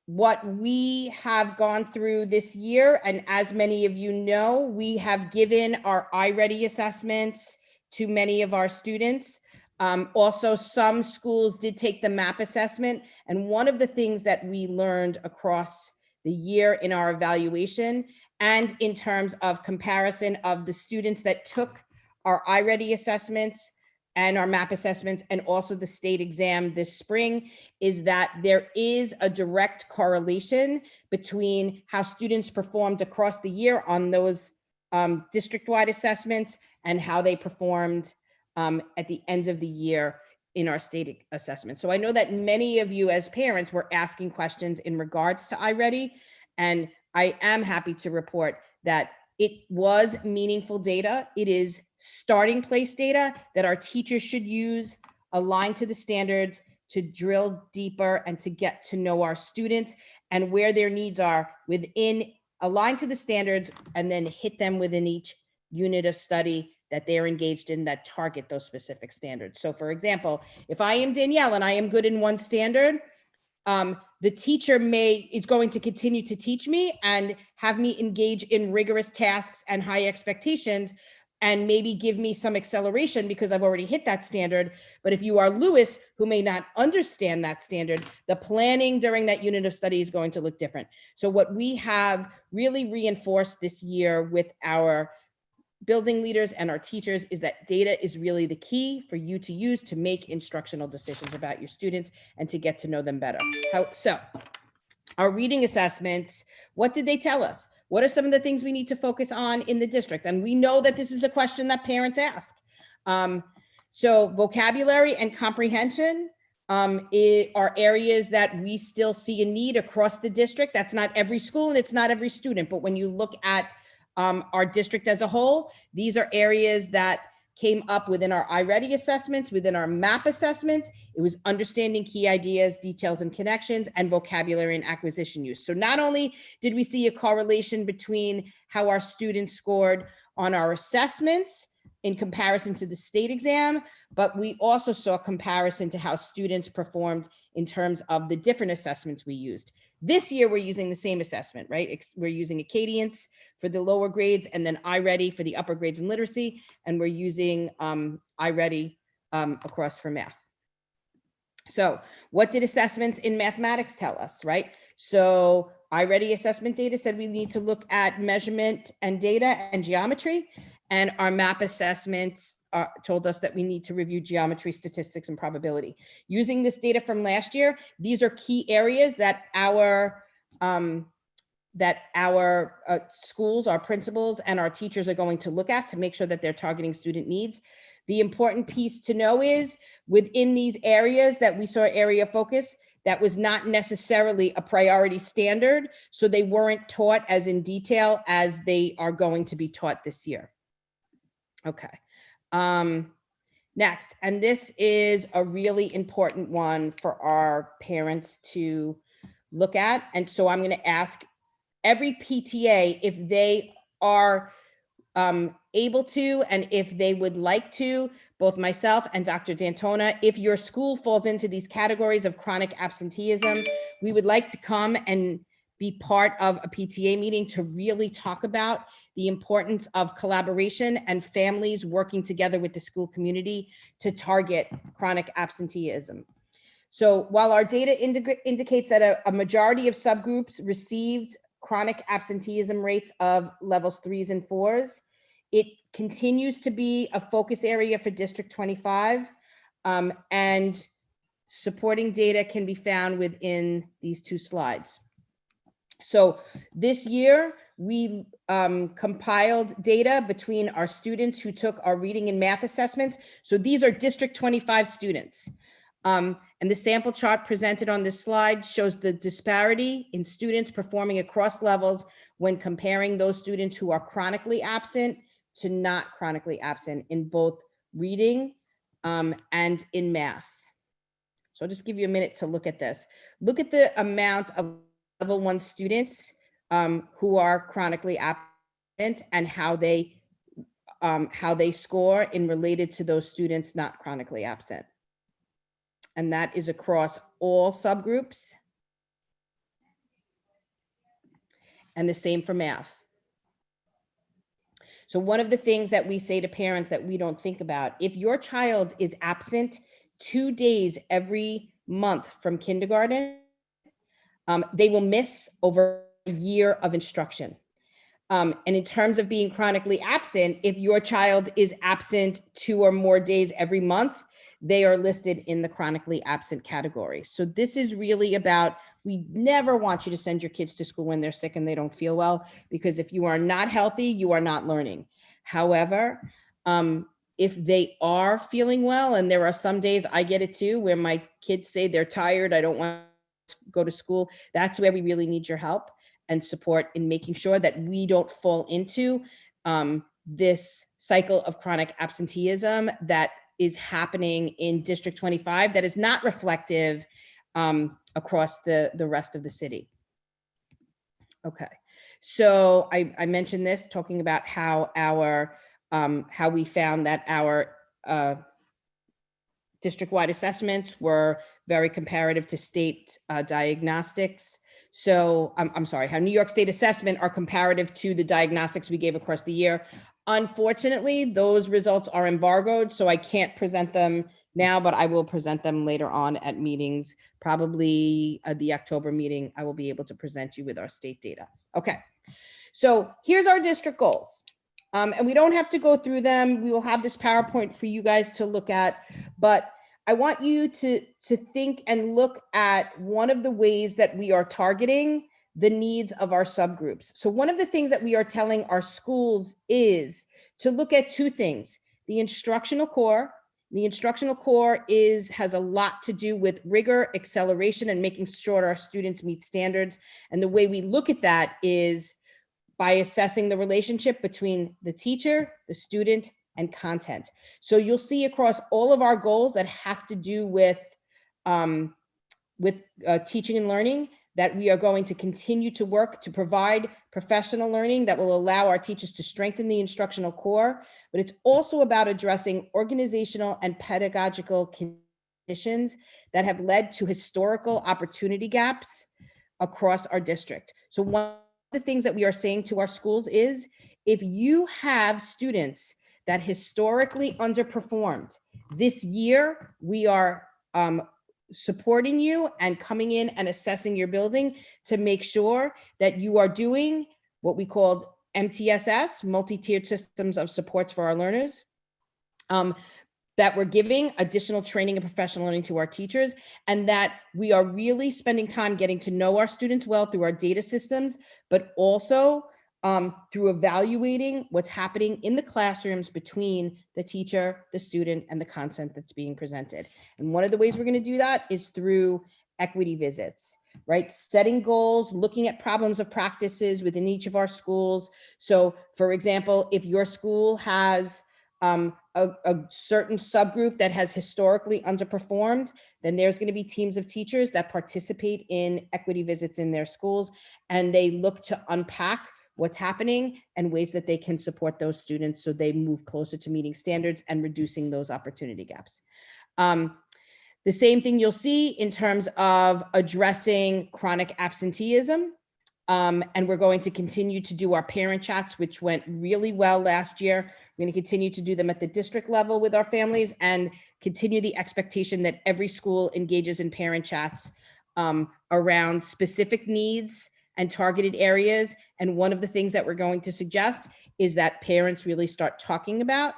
what we have gone through this year, and as many of you know, we have given our iReady assessments to many of our students. Also, some schools did take the MAP assessment, and one of the things that we learned across the year in our evaluation and in terms of comparison of the students that took our iReady assessments and our MAP assessments and also the state exam this spring is that there is a direct correlation between how students performed across the year on those district-wide assessments and how they performed at the end of the year in our state assessment. So I know that many of you as parents were asking questions in regards to iReady, and I am happy to report that it was meaningful data. It is starting place data that our teachers should use, aligned to the standards, to drill deeper and to get to know our students and where their needs are within, aligned to the standards, and then hit them within each unit of study that they're engaged in that target those specific standards. So for example, if I am Danielle and I am good in one standard, the teacher is going to continue to teach me and have me engage in rigorous tasks and high expectations and maybe give me some acceleration because I've already hit that standard. But if you are Lewis, who may not understand that standard, the planning during that unit of study is going to look different. So what we have really reinforced this year with our building leaders and our teachers is that data is really the key for you to use to make instructional decisions about your students and to get to know them better. So our reading assessments, what did they tell us? What are some of the things we need to focus on in the district? And we know that this is a question that parents ask. So vocabulary and comprehension are areas that we still see a need across the district. That's not every school and it's not every student, but when you look at our district as a whole, these are areas that came up within our iReady assessments, within our MAP assessments. It was understanding key ideas, details, and connections, and vocabulary and acquisition use. So not only did we see a correlation between how our students scored on our assessments in comparison to the state exam, but we also saw comparison to how students performed in terms of the different assessments we used. This year, we're using the same assessment, right? We're using Acadience for the lower grades and then iReady for the upper grades in literacy, and we're using iReady across for math. So what did assessments in mathematics tell us, right? So iReady assessment data said we need to look at measurement and data and geometry. And our MAP assessments told us that we need to review geometry, statistics, and probability. Using this data from last year, these are key areas that our schools, our principals, and our teachers are going to look at to make sure that they're targeting student needs. The important piece to know is within these areas that we saw area focus, that was not necessarily a priority standard, so they weren't taught as in detail as they are going to be taught this year. Okay. Next, and this is a really important one for our parents to look at. And so I'm going to ask every PTA if they are able to, and if they would like to, both myself and Dr. D'Antona, if your school falls into these categories of chronic absenteeism, we would like to come and be part of a PTA meeting to really talk about the importance of collaboration and families working together with the school community to target chronic absenteeism. So while our data indicates that a majority of subgroups received chronic absenteeism rates of levels 3s and 4s, it continues to be a focus area for District 25, and supporting data can be found within these two slides. So this year, we compiled data between our students who took our reading and math assessments. So these are District 25 students. And the sample chart presented on this slide shows the disparity in students performing across levels when comparing those students who are chronically absent to not chronically absent in both reading and in math. So I'll just give you a minute to look at this. Look at the amount of level 1 students who are chronically absent and how they score in related to those students not chronically absent. And that is across all subgroups. And the same for math. So one of the things that we say to parents that we don't think about, if your child is absent 2 days every month from kindergarten, they will miss over a year of instruction. And in terms of being chronically absent, if your child is absent 2 or more days every month, they are listed in the chronically absent category. So this is really about, we never want you to send your kids to school when they're sick and they don't feel well, because if you are not healthy, you are not learning. However, if they are feeling well, and there are some days, I get it too, where my kids say they're tired, I don't want to go to school, that's where we really need your help. and support in making sure that we don't fall into this cycle of chronic absenteeism that is happening in District 25 that is not reflective across the rest of the city. Okay, so I mentioned this, talking about how how we found that our district-wide assessments were very comparative to state diagnostics. So I'm sorry, how New York State assessment are comparative to the diagnostics we gave across the year. Unfortunately, those results are embargoed, so I can't present them now, but I will present them later on at meetings. Probably the October meeting, I will be able to present you with our state data. Okay, so here's our district goals. And we don't have to go through them. We will have this PowerPoint for you guys to look at, but I want you to think and look at one of the ways that we are targeting the needs of our subgroups. So one of the things that we are telling our schools is to look at two things: the instructional core. The instructional core has a lot to do with rigor, acceleration, and making sure our students meet standards. And the way we look at that is by assessing the relationship between the teacher, the student, and content. So you'll see across all of our goals that have to do with teaching and learning that we are going to continue to work to provide professional learning that will allow our teachers to strengthen the instructional core, but it's also about addressing organizational and pedagogical conditions that have led to historical opportunity gaps across our district. So one of the things that we are saying to our schools is, if you have students that historically underperformed, this year we are supporting you and coming in and assessing your building to make sure that you are doing what we called MTSS, multi-tiered systems of supports for our learners, that we're giving additional training and professional learning to our teachers, and that we are really spending time getting to know our students well through our data systems, but also through evaluating what's happening in the classrooms between the teacher, the student, and the content that's being presented. And one of the ways we're going to do that is through equity visits, right? Setting goals, looking at problems of practices within each of our schools. So for example, if your school has a certain subgroup that has historically underperformed, then there's going to be teams of teachers that participate in equity visits in their schools, and they look to unpack what's happening and ways that they can support those students so they move closer to meeting standards and reducing those opportunity gaps. The same thing you'll see in terms of addressing chronic absenteeism. And we're going to continue to do our parent chats, which went really well last year. We're going to continue to do them at the district level with our families and continue the expectation that every school engages in parent chats around specific needs and targeted areas. And one of the things that we're going to suggest is that parents really start talking about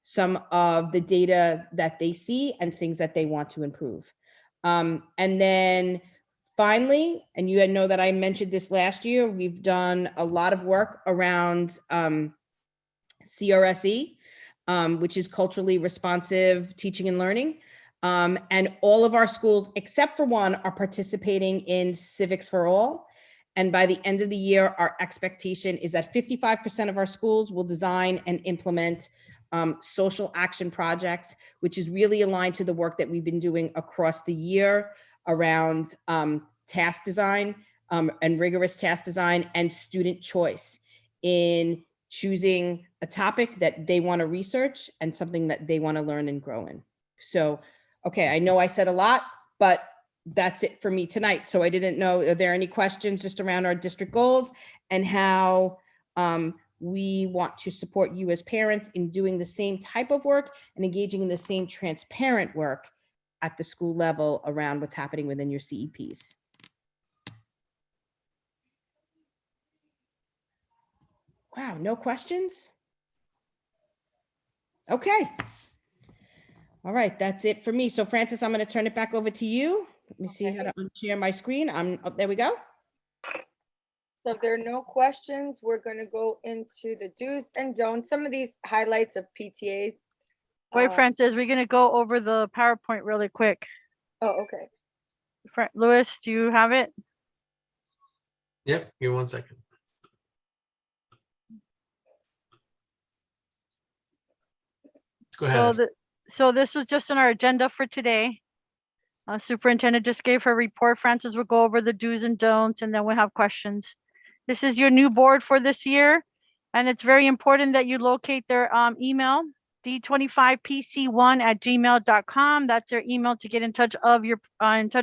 some of the data that they see and things that they want to improve. And then finally, and you know that I mentioned this last year, we've done a lot of work around CRSE, which is culturally responsive teaching and learning. And all of our schools, except for one, are participating in Civics for All. And by the end of the year, our expectation is that 55% of our schools will design and implement social action projects, which is really aligned to the work that we've been doing across the year around task design and rigorous task design and student choice in choosing a topic that they want to research and something that they want to learn and grow in. So, okay, I know I said a lot, but that's it for me tonight. So I didn't know, are there any questions just around our district goals and how we want to support you as parents in doing the same type of work and engaging in the same transparent work at the school level around what's happening within your CEPs. Wow, no questions? Okay. All right, that's it for me. So Francis, I'm going to turn it back over to you. Let me see how to unshare my screen. There we go. So if there are no questions, we're going to go into the do's and don'ts. Some of these highlights of PTAs. Wait, Francis, we're going to go over the PowerPoint really quick. Oh, okay. Louis, do you have it? Yep, give me 1 second. Go ahead. So this was just on our agenda for today. Superintendent just gave her report. Francis will go over the do's and don'ts, and then we'll have questions. This is your new board for this year, and it's very important that you locate their email, d25pc1@gmail.com. That's their email to get in touch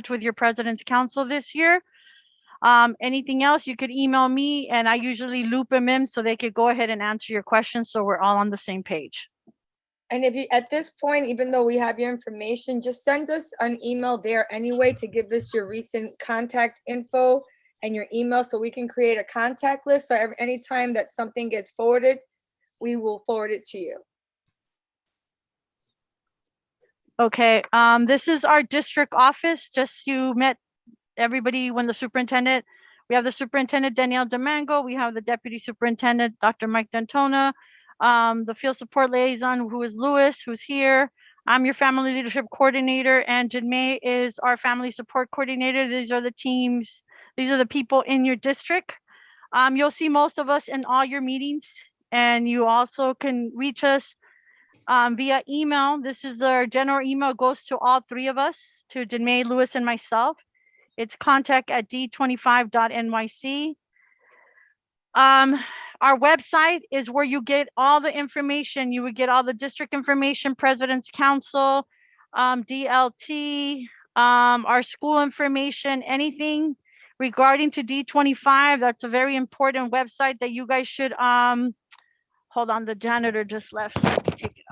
with your president's council this year. Anything else, you could email me, and I usually loop them in so they could go ahead and answer your questions, so we're all on the same page. And if you, at this point, even though we have your information, just send us an email there anyway to give us your recent contact info and your email so we can create a contact list. So anytime that something gets forwarded, we will forward it to you. Okay, this is our district office. Just you met everybody when the superintendent, we have the superintendent, Danielle Domingo. We have the deputy superintendent, Dr. Mike Dantona. The field support liaison, who is Lewis, who's here. I'm your family leadership coordinator, and Jinmei is our family support coordinator. These are the teams. These are the people in your district. You'll see most of us in all your meetings, and you also can reach us via email. This is our general email, goes to all three of us, to Jinmei, Lewis, and myself. It's contact@d25.nyc. Our website is where you get all the information. You would get all the district information, President's Council, DLT, our school information, anything regarding to D25. That's a very important website that you guys should, hold on, the janitor just left, so I can take it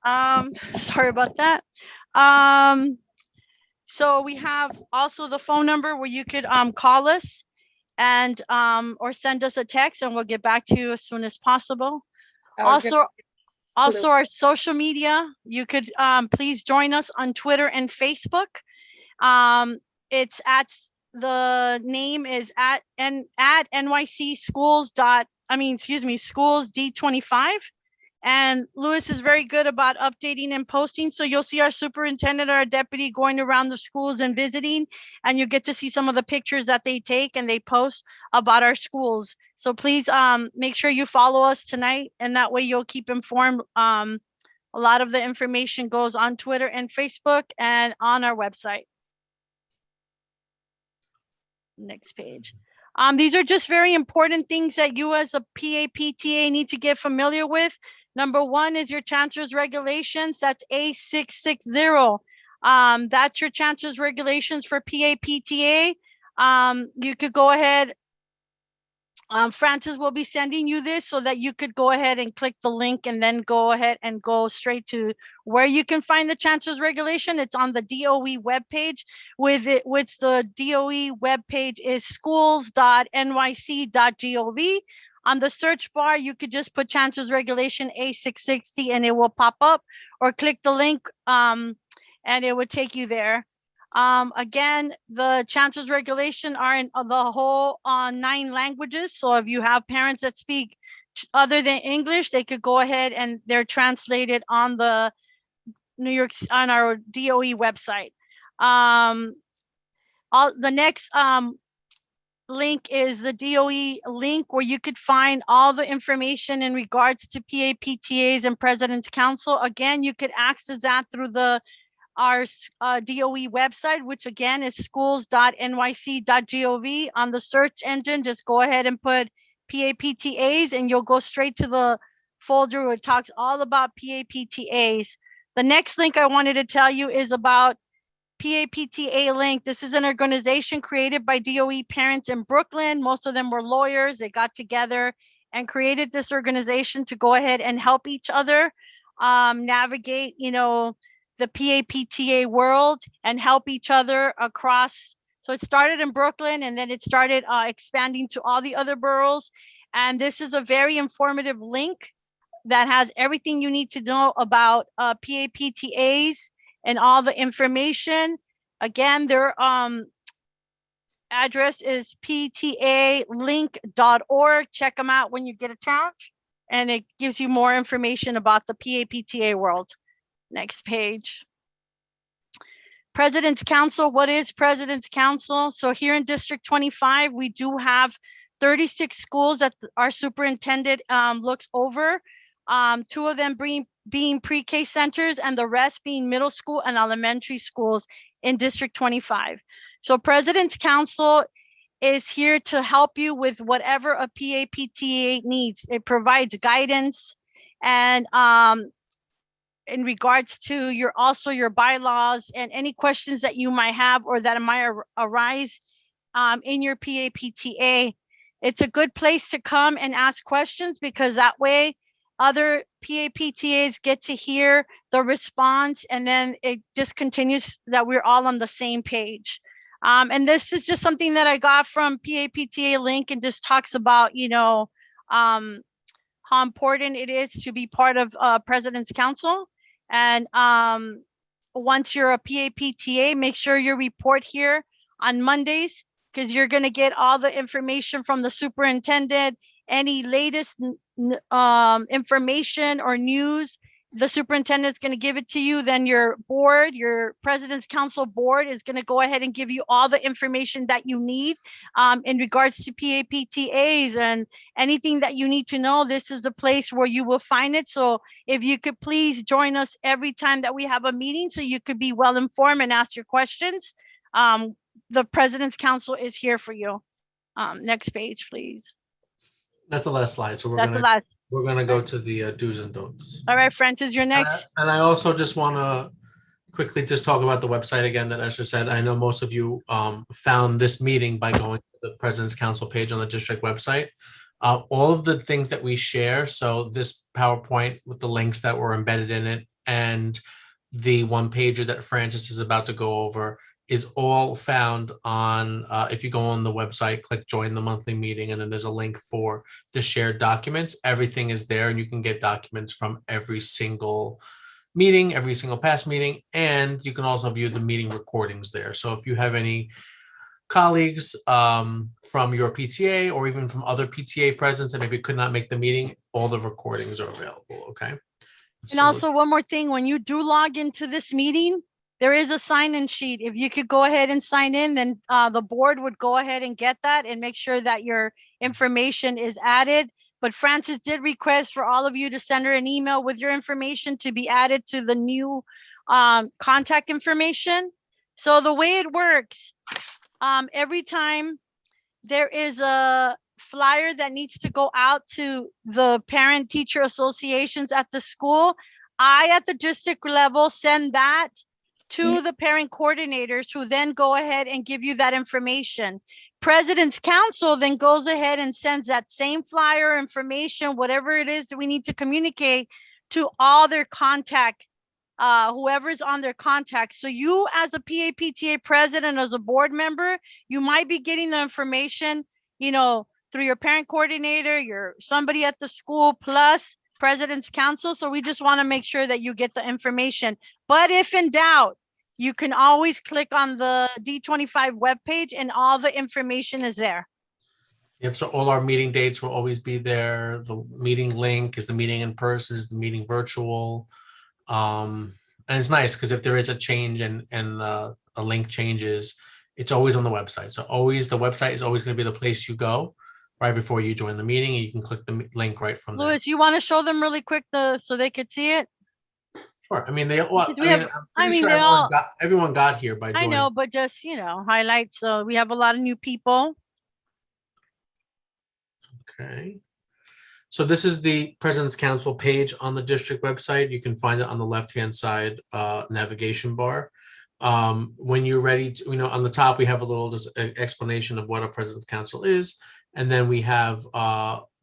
off. Sorry about that. So we have also the phone number where you could call us and or send us a text, and we'll get back to you as soon as possible. Also our social media, you could please join us on Twitter and Facebook. It's the name is at NYC schools schools D25. And Lewis is very good about updating and posting. So you'll see our superintendent or our deputy going around the schools and visiting, and you get to see some of the pictures that they take and they post about our schools. So please make sure you follow us tonight, and that way you'll keep informed. A lot of the information goes on Twitter and Facebook and on our website. Next page. These are just very important things that you as a PA-PTA need to get familiar with. Number one is your chancellor's regulations. That's A660. That's your chancellor's regulations for PA-PTA. You could go ahead. Francis will be sending you this so that you could go ahead and click the link and then go ahead and go straight to where you can find the chancellor's regulation. It's on the DOE webpage, which the DOE webpage is schools.nyc.gov. On the search bar, you could just put Chancellor's Regulation A660 and it will pop up, or click the link and it would take you there. Again, the Chancellor's Regulation are in the whole 9 languages. So if you have parents that speak other than English, they could go ahead and they're translated on the on our DOE website. The next link is the DOE link, where you could find all the information in regards to PA-PTAs and President's Council. Again, you could access that through our DOE website, which again is schools.nyc.gov. On the search engine, just go ahead and put PA-PTAs and you'll go straight to the folder where it talks all about PA-PTAs. The next link I wanted to tell you is about PA-PTA Link. This is an organization created by DOE parents in Brooklyn. Most of them were lawyers. They got together and created this organization to go ahead and help each other navigate, the PA-PTA world and help each other across. So it started in Brooklyn, and then it started expanding to all the other boroughs. And this is a very informative link that has everything you need to know about PA-PTAs and all the information. Again, their address is ptalink.org. Check them out when you get a chance, and it gives you more information about the PA-PTA world. Next page. President's Council, what is President's Council? So here in District 25, we do have 36 schools that our superintendent looks over. 2 of them being pre-K centers and the rest being middle school and elementary schools in District 25. So President's Council is here to help you with whatever a PAPTA needs. It provides guidance and in regards to your bylaws and any questions that you might have or that might arise in your PAPTA. It's a good place to come and ask questions because that way other PAPTAs get to hear the response and then it just continues that we're all on the same page. And this is just something that I got from PAPTA Link and just talks about, how important it is to be part of President's Council. And once you're a PAPTA, make sure you report here on Mondays because you're going to get all the information from the superintendent, any latest information or news. The superintendent's going to give it to you. Then your board, your President's Council board is going to go ahead and give you all the information that you need in regards to PAPTAs and anything that you need to know. This is the place where you will find it. So if you could please join us every time that we have a meeting so you could be well informed and ask your questions. The President's Council is here for you. Next page, please. That's the last slide. So we're gonna go to the do's and don'ts. All right, Francis, you're next. And I also just want to quickly just talk about the website again that Esther said. I know most of you found this meeting by going to the President's Council page on the district website. All of the things that we share, so this PowerPoint with the links that were embedded in it and the one pager that Francis is about to go over is all found on, if you go on the website, click join the monthly meeting, and then there's a link for the shared documents. Everything is there and you can get documents from every single meeting, every single past meeting, and you can also view the meeting recordings there. So if you have any colleagues from your PTA or even from other PTA presidents that maybe could not make the meeting, all the recordings are available, okay? And also one more thing, when you do log into this meeting, there is a sign-in sheet. If you could go ahead and sign in, then the board would go ahead and get that and make sure that your information is added. But Francis did request for all of you to send her an email with your information to be added to the new contact information. So the way it works, every time there is a flyer that needs to go out to the parent-teacher associations at the school, I, at the district level, send that to the parent coordinators who then go ahead and give you that information. President's Council then goes ahead and sends that same flyer information, whatever it is that we need to communicate, to all their contact, whoever's on their contact. So you as a PAPTA president, as a board member, you might be getting the information, through your parent coordinator, somebody at the school, plus President's Council. So we just want to make sure that you get the information. But if in doubt, you can always click on the D25 webpage and all the information is there. Yep, so all our meeting dates will always be there. The meeting link is the meeting in person, is the meeting virtual. And it's nice because if there is a change and a link changes, it's always on the website. So the website is always going to be the place you go right before you join the meeting, and you can click the link right from there. Louis, you want to show them really quick so they could see it? Sure. I mean, everyone got here by joining. I know, but just, highlights. So we have a lot of new people. Okay. So this is the President's Council page on the district website. You can find it on the left-hand side navigation bar. When you're ready to, on the top, we have a little explanation of what a President's Council is. And then we have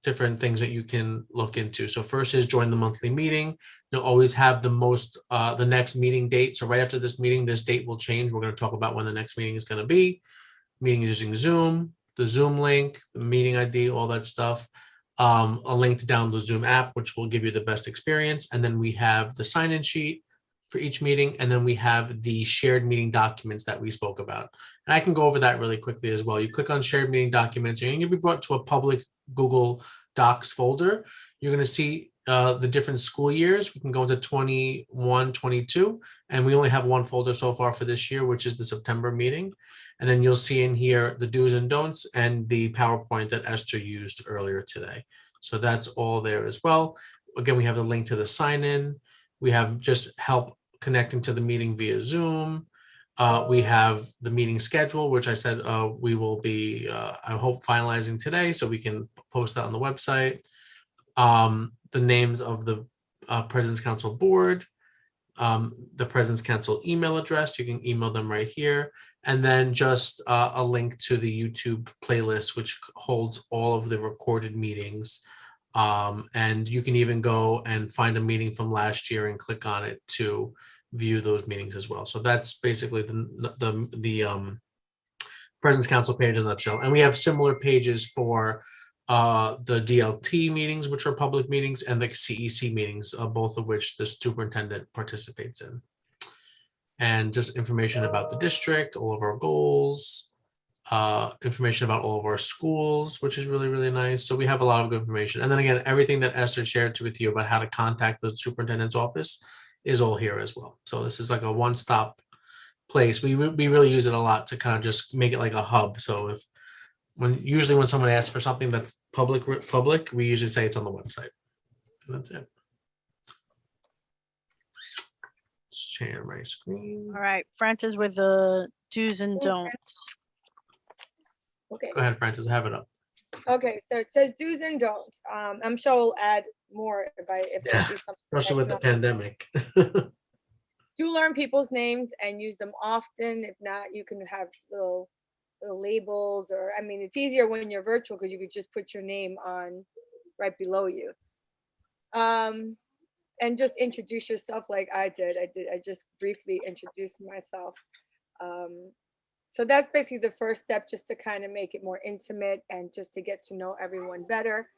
different things that you can look into. So first is join the monthly meeting. You'll always have the next meeting date. So right after this meeting, this date will change. We're going to talk about when the next meeting is going to be. Meeting is using Zoom, the Zoom link, the meeting ID, all that stuff. A link to download the Zoom app, which will give you the best experience. And then we have the sign-in sheet for each meeting. And then we have the shared meeting documents that we spoke about. And I can go over that really quickly as well. You click on shared meeting documents, and you're going to be brought to a public Google Docs folder. You're going to see the different school years. We can go into 21, 22, and we only have one folder so far for this year, which is the September meeting. And then you'll see in here the do's and don'ts and the PowerPoint that Esther used earlier today. So that's all there as well. Again, we have the link to the sign in. We have just help connecting to the meeting via Zoom. We have the meeting schedule, which I said we will be, I hope, finalizing today so we can post that on the website. The names of the President's Council board, the President's Council email address, you can email them right here. And then just a link to the YouTube playlist, which holds all of the recorded meetings. And you can even go and find a meeting from last year and click on it to view those meetings as well. So that's basically the President's Council page in a nutshell. And we have similar pages for the DLT meetings, which are public meetings, and the CEC meetings, both of which the superintendent participates in. And just information about the district, all of our goals, information about all of our schools, which is really, really nice. So we have a lot of good information. And then again, everything that Esther shared with you about how to contact the superintendent's office is all here as well. So this is like a one-stop place. We really use it a lot to kind of just make it like a hub. So usually when someone asks for something that's public, we usually say it's on the website. And that's it. Share my screen. All right, Francis with the do's and don'ts. Okay. Go ahead, Francis, have it up. Okay, so it says do's and don'ts. I'm sure we'll add more if Yeah, there's something. especially with the that's pandemic. Do learn people's names and use them often. If not, you can have little labels, or I mean, it's easier when you're virtual because you could just put your name on right below you. And just introduce yourself like I did. I just briefly introduced myself. So that's basically the first step, just to kind of make it more intimate and just to get to know everyone better.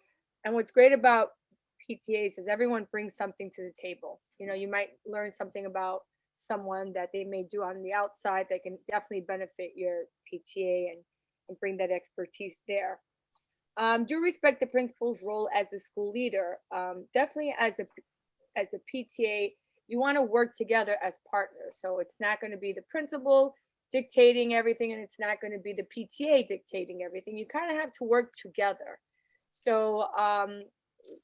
And what's great about PTAs is everyone brings something to the table. You know, you might learn something about someone that they may do on the outside that can definitely benefit your PTA and bring that expertise there. Do respect the principal's role as the school leader. Definitely as a PTA, you want to work together as partners. So it's not going to be the principal dictating everything, and it's not going to be the PTA dictating everything. You kind of have to work together. So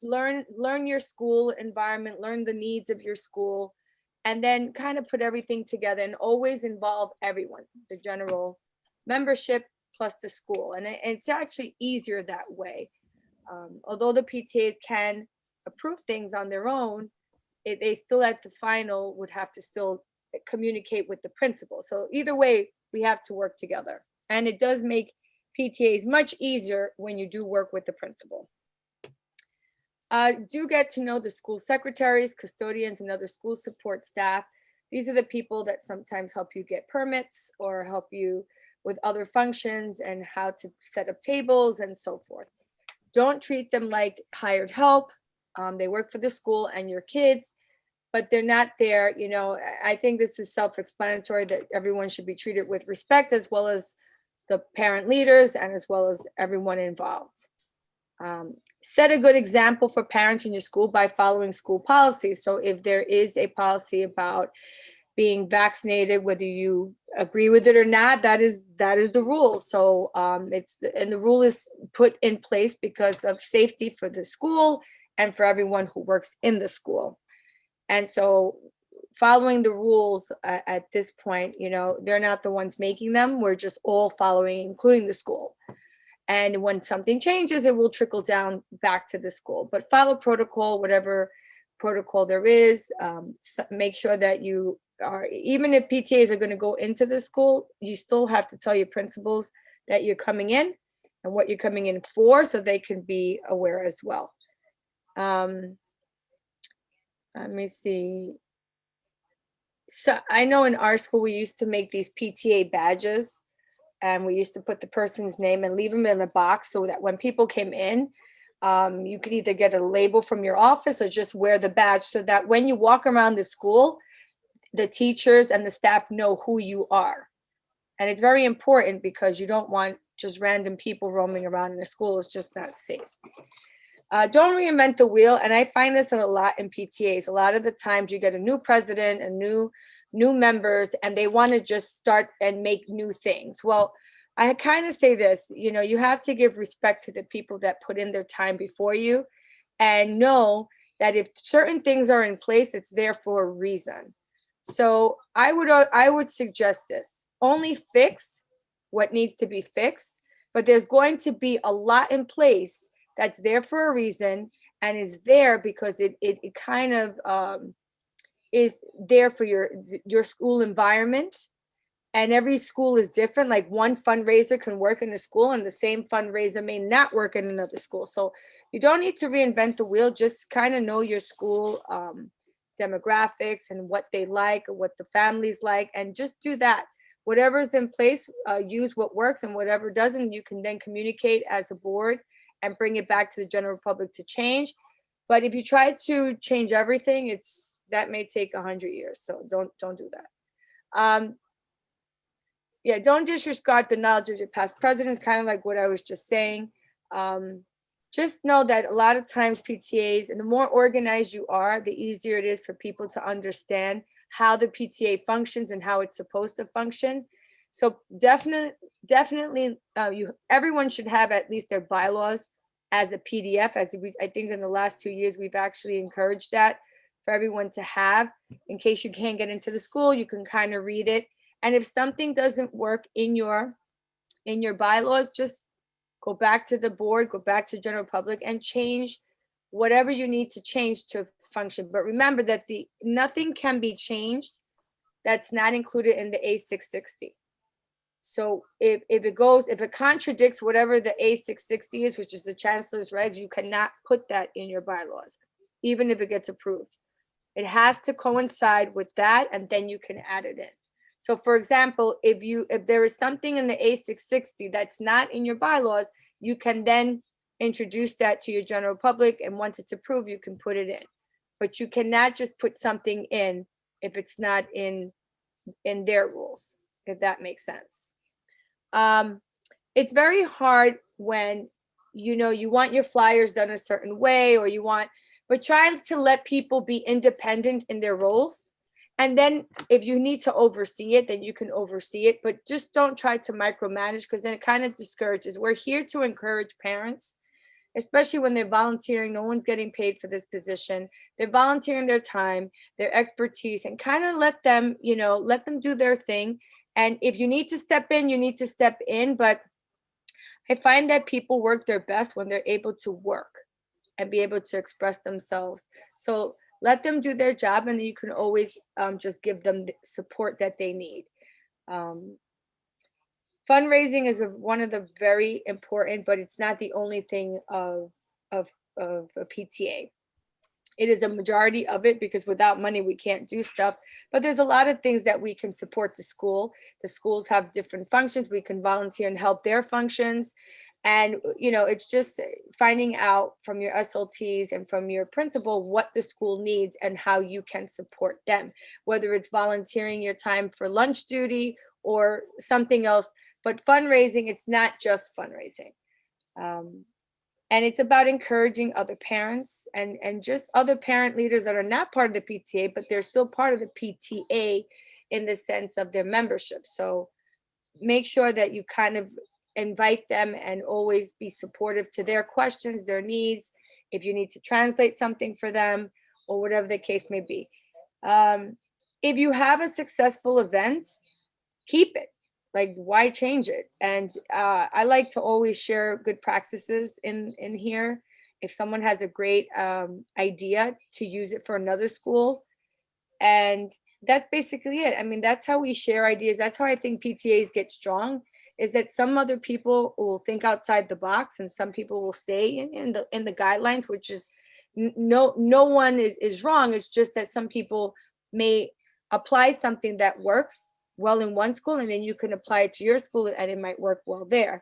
learn your school environment, learn the needs of your school, and then kind of put everything together and always involve everyone, the general membership plus the school. And it's actually easier that way. Although the PTAs can approve things on their own, they still at the final would have to still communicate with the principal. So either way, we have to work together. And it does make PTAs much easier when you do work with the principal. Do get to know the school secretaries, custodians, and other school support staff. These are the people that sometimes help you get permits or help you with other functions and how to set up tables and so forth. Don't treat them like hired help. They work for the school and your kids, but they're not there. You know, I think this is self-explanatory that everyone should be treated with respect, as well as the parent leaders and as well as everyone involved. Set a good example for parents in your school by following school policies. So if there is a policy about being vaccinated, whether you agree with it or not, that is the rule. So the rule is put in place because of safety for the school and for everyone who works in the school. And so following the rules at this point, you know, they're not the ones making them. We're just all following, including the school. And when something changes, it will trickle down back to the school. But follow protocol, whatever protocol there is. Make sure that you are, even if PTAs are going to go into the school, you still have to tell your principals that you're coming in and what you're coming in for, so they can be aware as well. Let me see. So I know in our school, we used to make these PTA badges, and we used to put the person's name and leave them in a box so that when people came in, you could either get a label from your office or just wear the badge, so that when you walk around the school, the teachers and the staff know who you are. And it's very important because you don't want just random people roaming around in the school. It's just not safe. Don't reinvent the wheel. And I find this a lot in PTAs. A lot of the times you get a new president, new members, and they want to just start and make new things. Well, I kind of say this, you have to give respect to the people that put in their time before you, and know that if certain things are in place, it's there for a reason. So I would suggest this: only fix what needs to be fixed, but there's going to be a lot in place that's there for a reason, and is there because it kind of is there for your school environment. And every school is different. Like one fundraiser can work in a school and the same fundraiser may not work in another school. So you don't need to reinvent the wheel. Just kind of know your school demographics and what they like or what the families like, and just do that. Whatever's in place, use what works, and whatever doesn't, you can then communicate as a board and bring it back to the general public to change. But if you try to change everything, that may take 100 years. So don't do that. Yeah, don't disregard the knowledge of your past presidents, kind of like what I was just saying. Just know that a lot of times PTAs, and the more organized you are, the easier it is for people to understand how the PTA functions and how it's supposed to function. So definitely, everyone should have at least their bylaws as a PDF. I think in the last 2 years, we've actually encouraged that for everyone to have. In case you can't get into the school, you can kind of read it. And if something doesn't work in your bylaws, just go back to the board, go back to general public, and change whatever you need to change to function. But remember that nothing can be changed that's not included in the A660. So if it contradicts whatever the A660 is, which is the chancellor's regs, you cannot put that in your bylaws, even if it gets approved. It has to coincide with that, and then you can add it in. So for example, if there is something in the A660 that's not in your bylaws, you can then introduce that to your general public, and once it's approved, you can put it in. But you cannot just put something in if it's not in their rules, if that makes sense. It's very hard when you want your flyers done a certain way, but try to let people be independent in their roles. And then if you need to oversee it, then you can oversee it, but just don't try to micromanage, because then it kind of discourages. We're here to encourage parents, especially when they're volunteering. No one's getting paid for this position. They're volunteering their time, their expertise, and kind of let them do their thing. And if you need to step in, you need to step in. But I find that people work their best when they're able to work and be able to express themselves. So let them do their job, and then you can always just give them the support that they need. Fundraising is one of the very important, but it's not the only thing of a PTA. It is a majority of it, because without money, we can't do stuff. But there's a lot of things that we can support the school. The schools have different functions. We can volunteer and help their functions. And, it's just finding out from your SLTs and from your principal what the school needs and how you can support them, whether it's volunteering your time for lunch duty or something else. But fundraising, it's not just fundraising. And it's about encouraging other parents and just other parent leaders that are not part of the PTA, but they're still part of the PTA in the sense of their membership. So make sure that you kind of invite them and always be supportive to their questions, their needs, if you need to translate something for them or whatever the case may be. If you have a successful event, keep it. Like, why change it? And I like to always share good practices in here. If someone has a great idea, to use it for another school. And that's basically it. I mean, that's how we share ideas. That's how I think PTAs get strong, is that some other people will think outside the box and some people will stay in the guidelines, which is no one is wrong. It's just that some people may apply something that works well in one school, and then you can apply it to your school and it might work well there.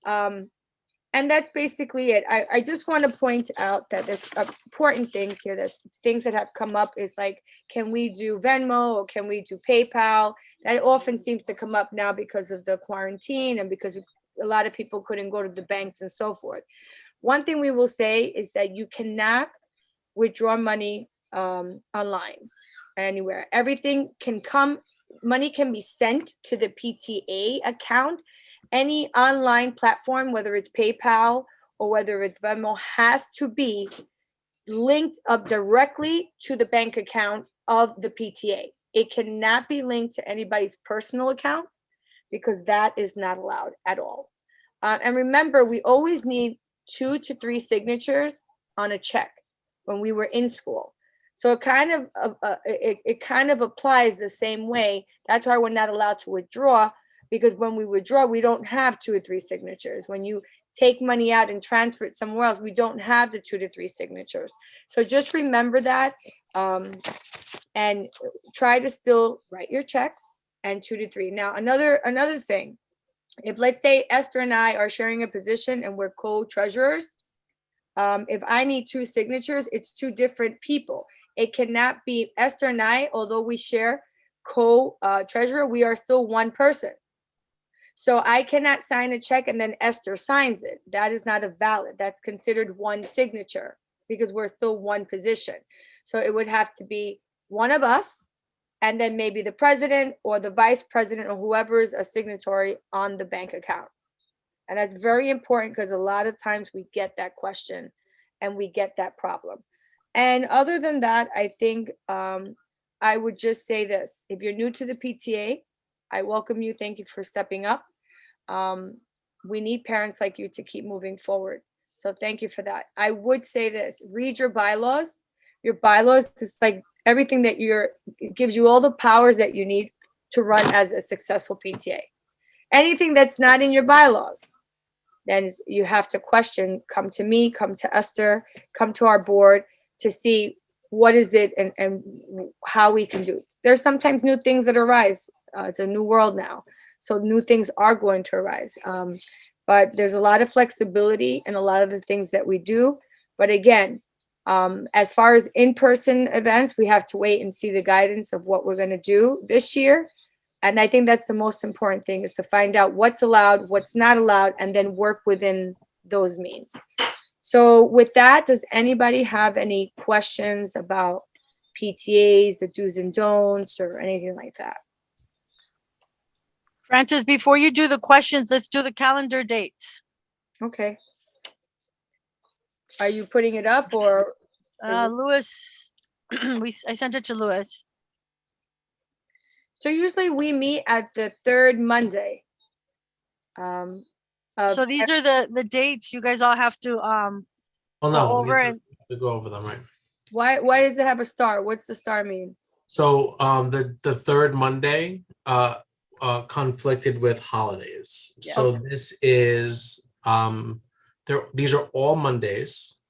And that's basically it. I just want to point out that there's important things here. There's things that have come up is like, can we do Venmo or can we do PayPal? That often seems to come up now because of the quarantine and because a lot of people couldn't go to the banks and so forth. One thing we will say is that you cannot withdraw money online anywhere. Everything can come, money can be sent to the PTA account. Any online platform, whether it's PayPal or whether it's Venmo, has to be linked up directly to the bank account of the PTA. It cannot be linked to anybody's personal account because that is not allowed at all. And remember, we always need 2 to 3 signatures on a check when we were in school. So it kind of applies the same way. That's why we're not allowed to withdraw, because when we withdraw, we don't have 2 or 3 signatures. When you take money out and transfer it somewhere else, we don't have the 2 to 3 signatures. So just remember that, and try to still write your checks and 2 to 3. Now, another thing, if let's say Esther and I are sharing a position and we're co-treasurers, if I need 2 signatures, it's 2 different people. It cannot be Esther and I, although we share co-treasurer, we are still one person. So I cannot sign a check and then Esther signs it. That is not a valid. That's considered one signature because we're still one position. So it would have to be one of us and then maybe the president or the vice president or whoever is a signatory on the bank account. And that's very important because a lot of times we get that question and we get that problem. And other than that, I think I would just say this. If you're new to the PTA, I welcome you. Thank you for stepping up. We need parents like you to keep moving forward. So thank you for that. I would say this, read your bylaws. Your bylaws is like everything that it gives you all the powers that you need to run as a successful PTA. Anything that's not in your bylaws, then you have to question, come to me, come to Esther, come to our board to see what is it and how we can do it. There's sometimes new things that arise. It's a new world now. So new things are going to arise. But there's a lot of flexibility in a lot of the things that we do. But again, as far as in-person events, we have to wait and see the guidance of what we're going to do this year. And I think that's the most important thing, is to find out what's allowed, what's not allowed, and then work within those means. So with that, does anybody have any questions about PTAs, the do's and don'ts, or anything like that? Francis, before you do the questions, let's do the calendar dates. Okay. Are you putting it up or? Louis, I sent it to Louis. So usually we meet at the 3rd Monday. So these are the dates you guys all have to Well, go no, we over have and to go over them, right? Why does it have a star? What's the star mean? So the 3rd Monday conflicted with holidays. Yeah. So this is these are all Mondays.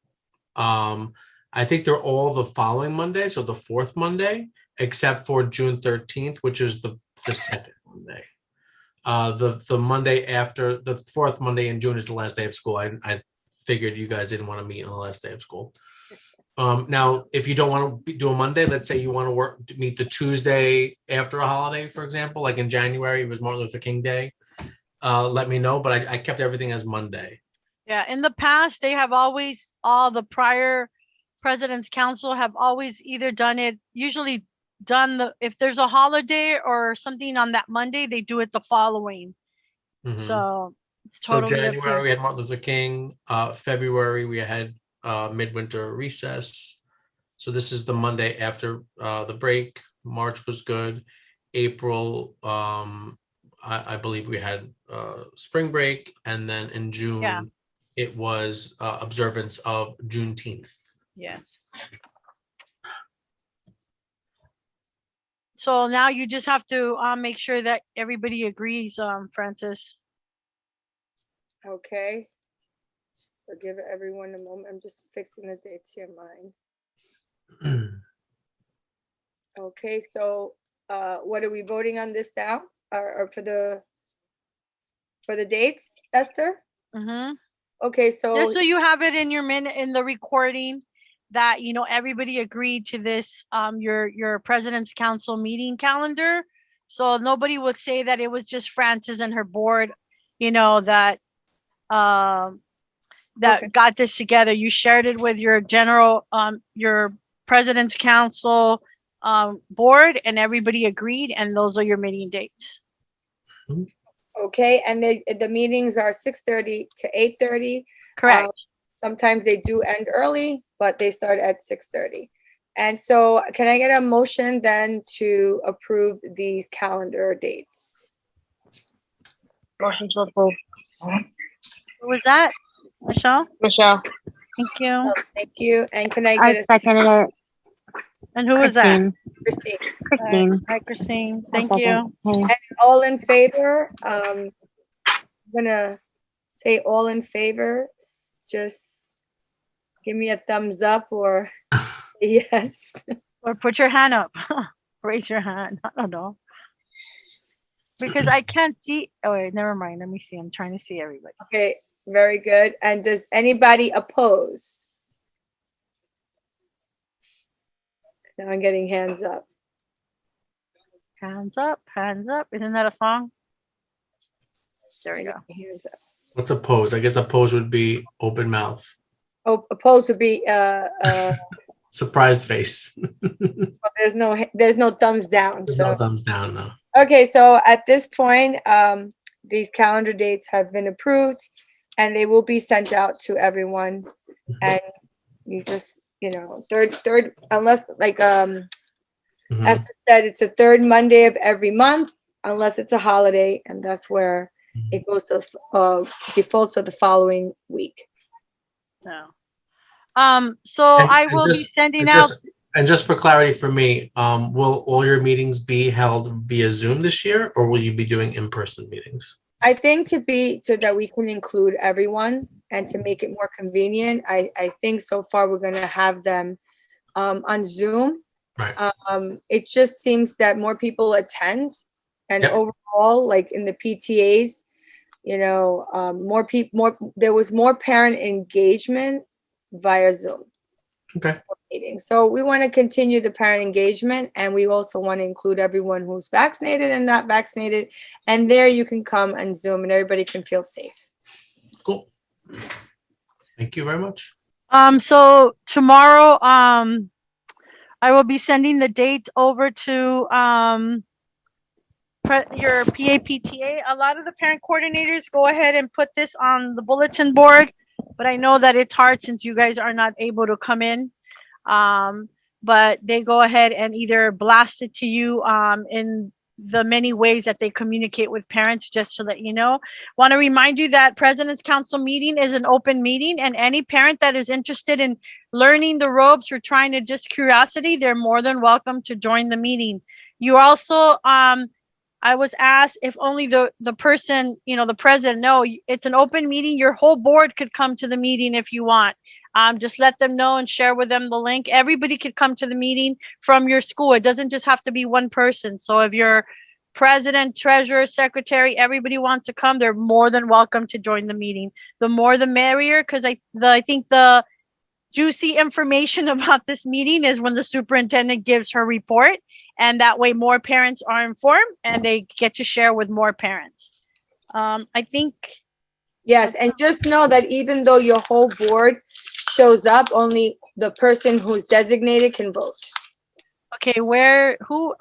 I think they're all the following Monday, so the 4th Monday, except for June 13th, which is the 2nd Monday. The Monday after the 4th Monday in June is the last day of school. I figured you guys didn't want to meet on the last day of school. Now, if you don't want to do a Monday, let's say you want to meet the Tuesday after a holiday, for example, like in January, it was Martin Luther King Day. Let me know, but I kept everything as Monday. yeah, in the past, they have always, all the prior President's Council have always either done it, usually done if there's a holiday or something on that Monday, they do it the following. Mhm. So it's So totally up to January you. we had Martin Luther King. February we had midwinter recess. So this is the Monday after the break. March was good. April, I believe we had spring break, and then in June Yeah. it was observance of Juneteenth. Yes. So now you just have to make sure that everybody agrees, Francis. Okay. So give everyone a moment. I'm just fixing the dates here, mine. Okay, so what are we voting on this now? Or for the dates, Esther? Mm-hmm. Okay, Just so so you have it in your minute, in the recording, that, you know, everybody agreed to this, your President's Council meeting calendar. So nobody would say that it was just Francis and her board, you know, that that got this together. You shared it with your your president's council board, and everybody agreed, and those are your meeting dates. Okay, and the meetings are 6:30 to 8:30. Correct. Sometimes they do end early, but they start at 6:30. And so can I get a motion then to approve these calendar dates? Motion to approve. Who was that? Michelle? Michelle. Thank you. Thank you. And can I I get a seconded it. And who was that? Christine? Christine. Hi, Christine. I Thank second. you. Hey. All in favor? I'm gonna say all in favor. Just give me a thumbs up or yes. Or put your hand up. Raise your hand. I don't know. Because I can't see. Oh, wait, never mind. Let me see. I'm trying to see everybody. Okay, very good. And does anybody oppose? Now I'm getting hands up. Hands up, hands up. Isn't that a song? There we go. Hands up. What's oppose? I guess oppose would be open mouth, Oh, opposed would be surprised face. well, there's no thumbs down. There's So no thumbs down, no. okay, so at this point, these calendar dates have been approved and they will be sent out to everyone. And you just, third, unless like Mhm. Esther said, it's the third Monday of every month, unless it's a holiday, and that's where it goes to defaults to the following week. No. So And- I and will just- be sending and out. And just for clarity for me, will all your meetings be held via Zoom this year, or will you be doing in-person meetings? I think so that we can include everyone and to make it more convenient, I think so far we're gonna have them on Zoom. Right. It just seems that more people attend and Yep. overall, like in the PTAs, there was more parent engagement via Zoom. Okay. Meeting. So we want to continue the parent engagement, and we also want to include everyone who's vaccinated and not vaccinated. And there you can come and Zoom and everybody can feel safe. Cool. Thank you very much. So tomorrow, I will be sending the date over to your PAPTA. A lot of the parent coordinators go ahead and put this on the bulletin board, but I know that it's hard since you guys are not able to come in. But they go ahead and either blast it to you in the many ways that they communicate with parents, just to let you know. Want to remind you that President's Council meeting is an open meeting, and any parent that is interested in learning the ropes or trying to just curiosity, they're more than welcome to join the meeting. You also, I was asked if only the person, the president. No, it's an open meeting. Your whole board could come to the meeting if you want. Just let them know and share with them the link. Everybody could come to the meeting from your school. It doesn't just have to be one person. So if you're president, treasurer, secretary, everybody wants to come, they're more than welcome to join the meeting. The more the merrier, because I think the juicy information about this meeting is when the superintendent gives her report, and that way more parents are informed and they get to share with more parents. I think. Yes, and just know that even though your whole board shows up, only the person who's designated can vote. Okay, who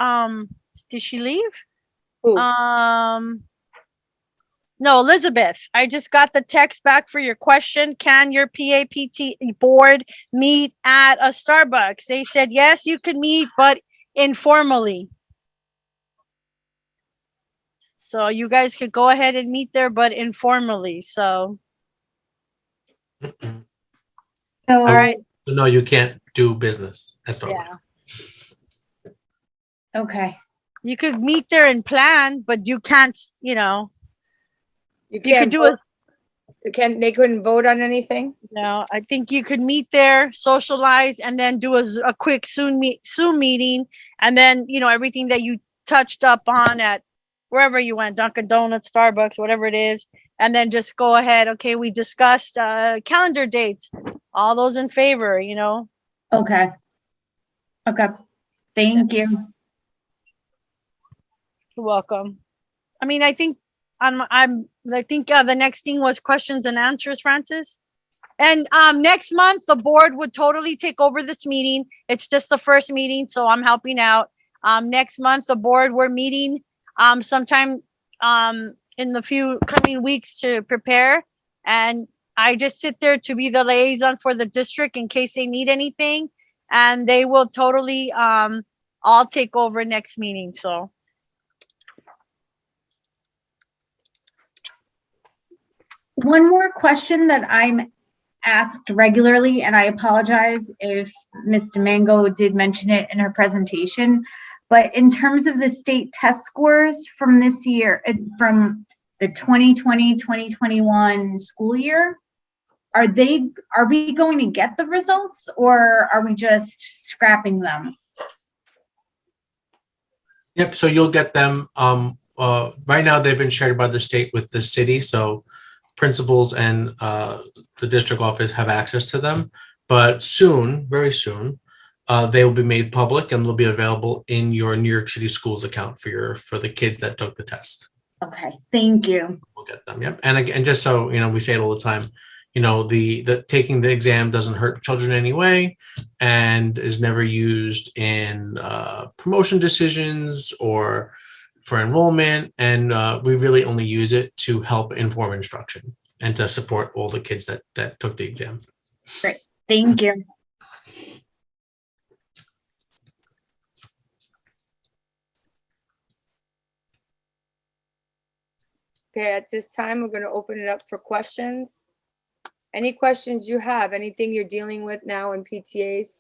did she leave? Who? No, Elizabeth, I just got the text back for your question. Can your PAPT board meet at a Starbucks? They said, yes, you can meet, but informally. So you guys could go ahead and meet there, but informally. So, Mm-mm. So, all right. No, you can't do business at Starbucks. Yeah. okay. You could meet there and plan, but you can't, You could can't do vote. They couldn't vote on anything? No, I think you could meet there, socialize, and then do a quick Zoom meeting, and then everything that you touched up on at wherever you went, Dunkin' Donuts, Starbucks, whatever it is, and then just go ahead. Okay, we discussed calendar dates. All those in favor, Okay. Okay. Thank you. You're welcome. I mean, I think the next thing was questions and answers, Francis. And next month, the board would totally take over this meeting. It's just the first meeting, so I'm helping out. Next month, the board, we're meeting sometime in the few coming weeks to prepare. And I just sit there to be the liaison for the district in case they need anything. And they will totally all take over next meeting, so. One more question that I'm asked regularly, and I apologize if Ms. Domingo did mention it in her presentation, but in terms of the state test scores from this year, from the 2020-2021 school year, are we going to get the results, or are we just scrapping them? Yep, so you'll get them. Right now, they've been shared by the state with the city, so principals and the district office have access to them. But soon, very soon, they will be made public and they'll be available in your New York City Schools account for the kids that took the test. Okay, thank you. We'll get them. Yep. And again, just so you know, we say it all the time. You know, the taking the exam doesn't hurt children in any way, and is never used in promotion decisions or for enrollment. And we really only use it to help inform instruction and to support all the kids that took the exam. Great, thank you. Okay, at this time, we're going to open it up for questions. Any questions you have, anything you're dealing with now in PTAs,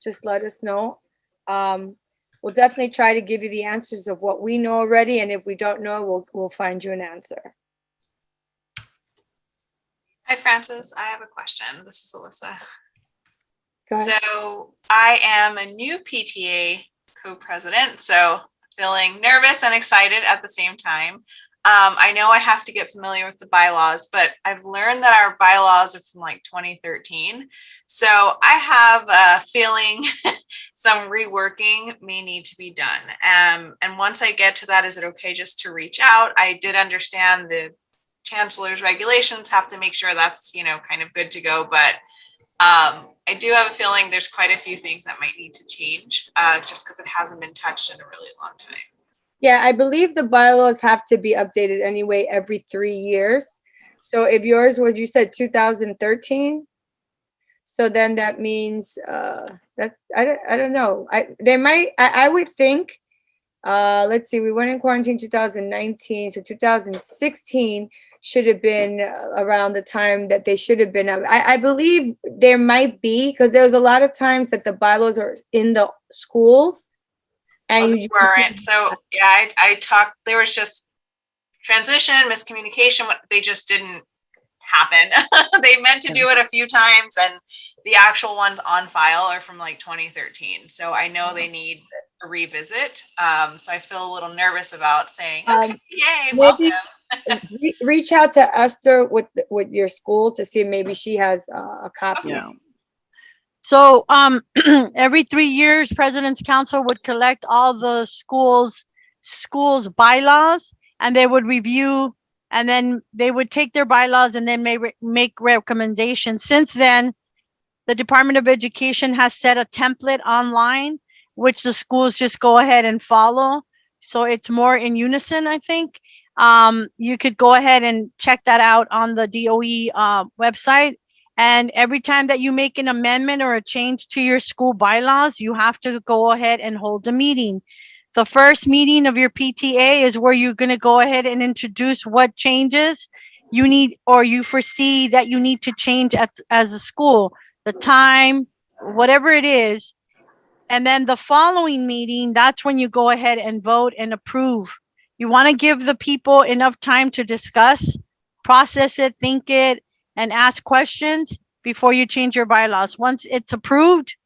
just let us know. We'll definitely try to give you the answers of what we know already, and if we don't know, we'll find you an answer. Hi, Francis. I have a question. This is Alyssa. Go ahead. So I am a new PTA co-president, so feeling nervous and excited at the same time. I know I have to get familiar with the bylaws, but I've learned that our bylaws are from like 2013. So I have a feeling some reworking may need to be done. And once I get to that, is it okay just to reach out? I did understand the chancellor's regulations have to make sure that's, you know, kind of good to go. But I do have a feeling there's quite a few things that might need to change just because it hasn't been touched in a really long time. Yeah, I believe the bylaws have to be updated anyway every 3 years. So if yours was, you said 2013, so then that means that I don't know. I would think. Let's see, we went in quarantine 2019, so 2016 should have been around the time that they should have been. I believe there might be, because there's a lot of times that the bylaws are in the schools. And you weren't. So yeah, I talked, there was just transition, miscommunication, they just didn't happen. They meant to do it a few times, and the actual ones on file are from like 2013. So I know they need a revisit. So I feel a little nervous about saying, okay, yay, welcome. Reach out to Esther with your school to see if maybe she has a copy. Yeah. So every 3 years, President's Council would collect all the schools' bylaws, and they would review, and then they would take their bylaws and then make recommendations. Since then, the Department of Education has set a template online, which the schools just go ahead and follow. So it's more in unison, I think. You could go ahead and check that out on the DOE website. And every time that you make an amendment or a change to your school bylaws, you have to go ahead and hold a meeting. The first meeting of your PTA is where you're going to go ahead and introduce what changes you need, or you foresee that you need to change as a school, the time, whatever it is. And then the following meeting, that's when you go ahead and vote and approve. You want to give the people enough time to discuss, process it, think it, and ask questions before you change your bylaws. Once it's approved,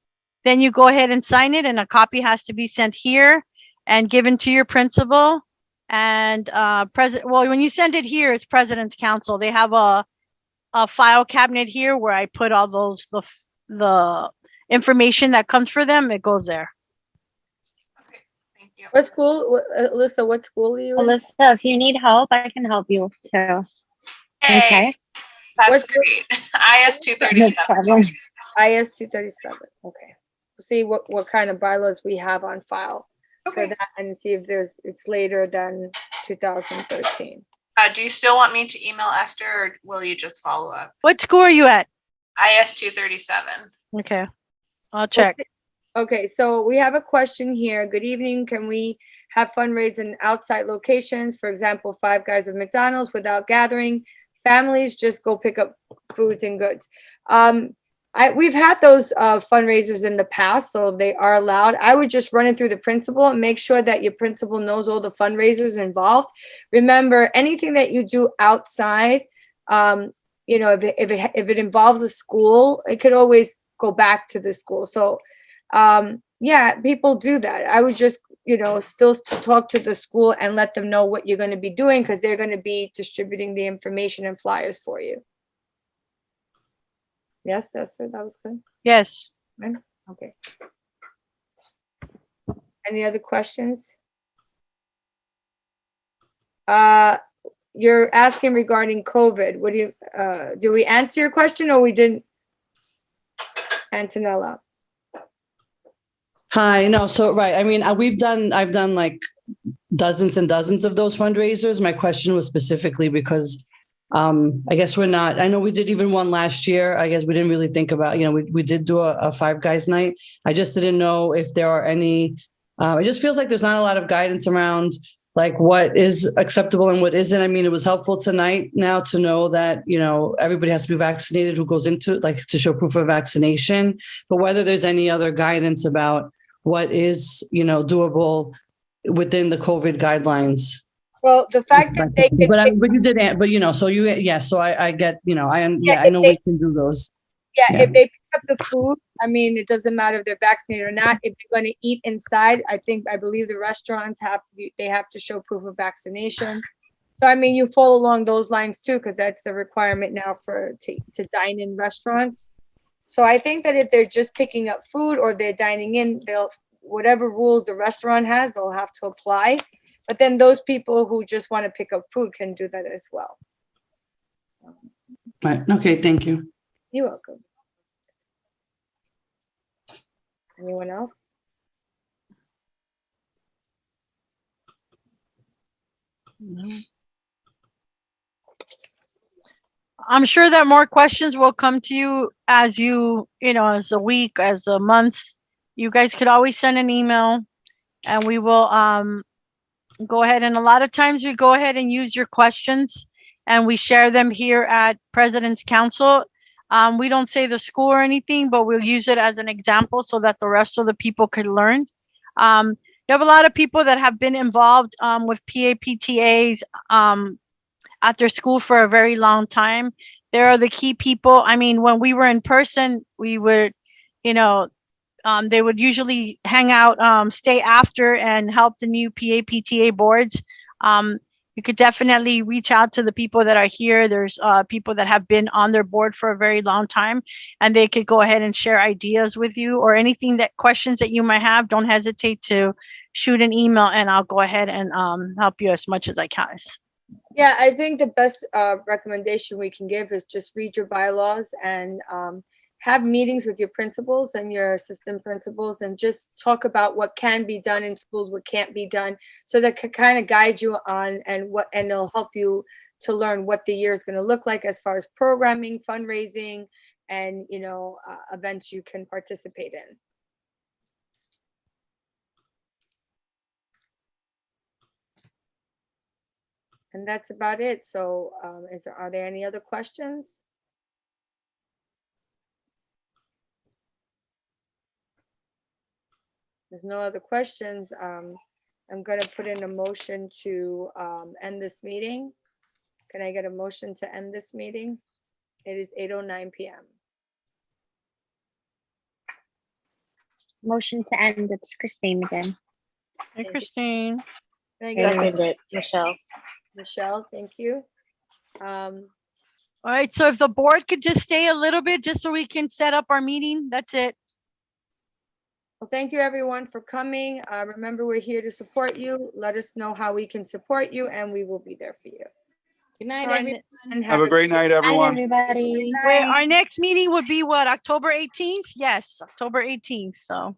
then you go ahead and sign it, and a copy has to be sent here and given to your principal. And when you send it here, it's President's Council. They have a file cabinet here where I put all those the information that comes for them. It goes there. Okay, thank you. What school, Alyssa? What school are you in? Alyssa, if you need help, I can help you too. Hey. Okay. That's What's great. IS No 237. problem. IS 237? Okay. See what kind of bylaws we have on file for Okay. that and see if it's later than 2013. Do you still want me to email Esther, or will you just follow up? What school are you at? IS 237. Okay, I'll check. Okay, so we have a question here. Good evening. Can we have fundraising outside locations? For example, Five Guys or McDonald's without gathering families, just go pick up foods and goods. We've had those fundraisers in the past, so they are allowed. I would just run it through the principal and make sure that your principal knows all the fundraisers involved. Remember, anything that you do outside, you know, if it involves a school, it could always go back to the school. So, yeah, people do that. I would just, you know, still talk to the school and let them know what you're going to be doing, because they're going to be distributing the information and flyers for you. Yes, that was good. Yes. Okay. Any other questions? You're asking regarding COVID. What do we answer your question or we didn't? Antonella. Hi, no, so, right, I mean, I've done like dozens and dozens of those fundraisers. My question was specifically because I guess I know we did even one last year. I guess we didn't really think about, you know, we did do a Five Guys night. I just didn't know if there are any, it just feels like there's not a lot of guidance around like what is acceptable and what isn't. I mean, it was helpful tonight now to know that, you know, everybody has to be vaccinated who goes into like to show proof of vaccination, but whether there's any other guidance about what is, you know, doable within the COVID guidelines. Well, the fact that they can, but you did, but you know, so you, yeah, so I get, you know, I know we can do those. Yeah, if they pick up the food, I mean, it doesn't matter if they're vaccinated or not. If they're going to eat inside, I believe the restaurants have to show proof of vaccination. So, I mean, you fall along those lines too, because that's the requirement now to dine in restaurants. So I think that if they're just picking up food or they're dining in, whatever rules the restaurant has, they'll have to apply. But then those people who just want to pick up food can do that as well. Right. Okay. Thank you. You're welcome. Anyone else? No. I'm sure that more questions will come to you as as the week, as the months. You guys could always send an email and we will go ahead. And a lot of times we go ahead and use your questions and we share them here at President's Council. We don't say the school or anything, but we'll use it as an example so that the rest of the people could learn. You have a lot of people that have been involved with PAPTAs at their school for a very long time. There are the key people. I mean, when we were in person, we would, they would usually hang out, stay after and help the new PAPTA boards. You could definitely reach out to the people that are here. There's people that have been on their board for a very long time, and they could go ahead and share ideas with you or anything questions that you might have. Don't hesitate to shoot an email and I'll go ahead and help you as much as I can. Yeah, I think the best recommendation we can give is just read your bylaws and have meetings with your principals and your assistant principals and just talk about what can be done in schools, what can't be done, so that can kind of guide you on and it'll help you to learn what the year is going to look like as far as programming, fundraising, and events you can participate in. And that's about it. So are there any other questions? There's no other questions. I'm going to put in a motion to end this meeting. Can I get a motion to end this meeting? It is 8:09 p.m. Motion to end. It's Christine again. Hey, Christine. Can I get a second? Michelle. Michelle, thank you. All right, so if the board could just stay a little bit just so we can set up our meeting, that's it. Well, thank you everyone for coming. Remember, we're here to support you. Let us know how we can support you and we will be there for you. Good night, All right. everyone. And Have a great night, Hi, everyone. everybody. Wait, our next meeting would be what, October 18th? Yes, October 18th. So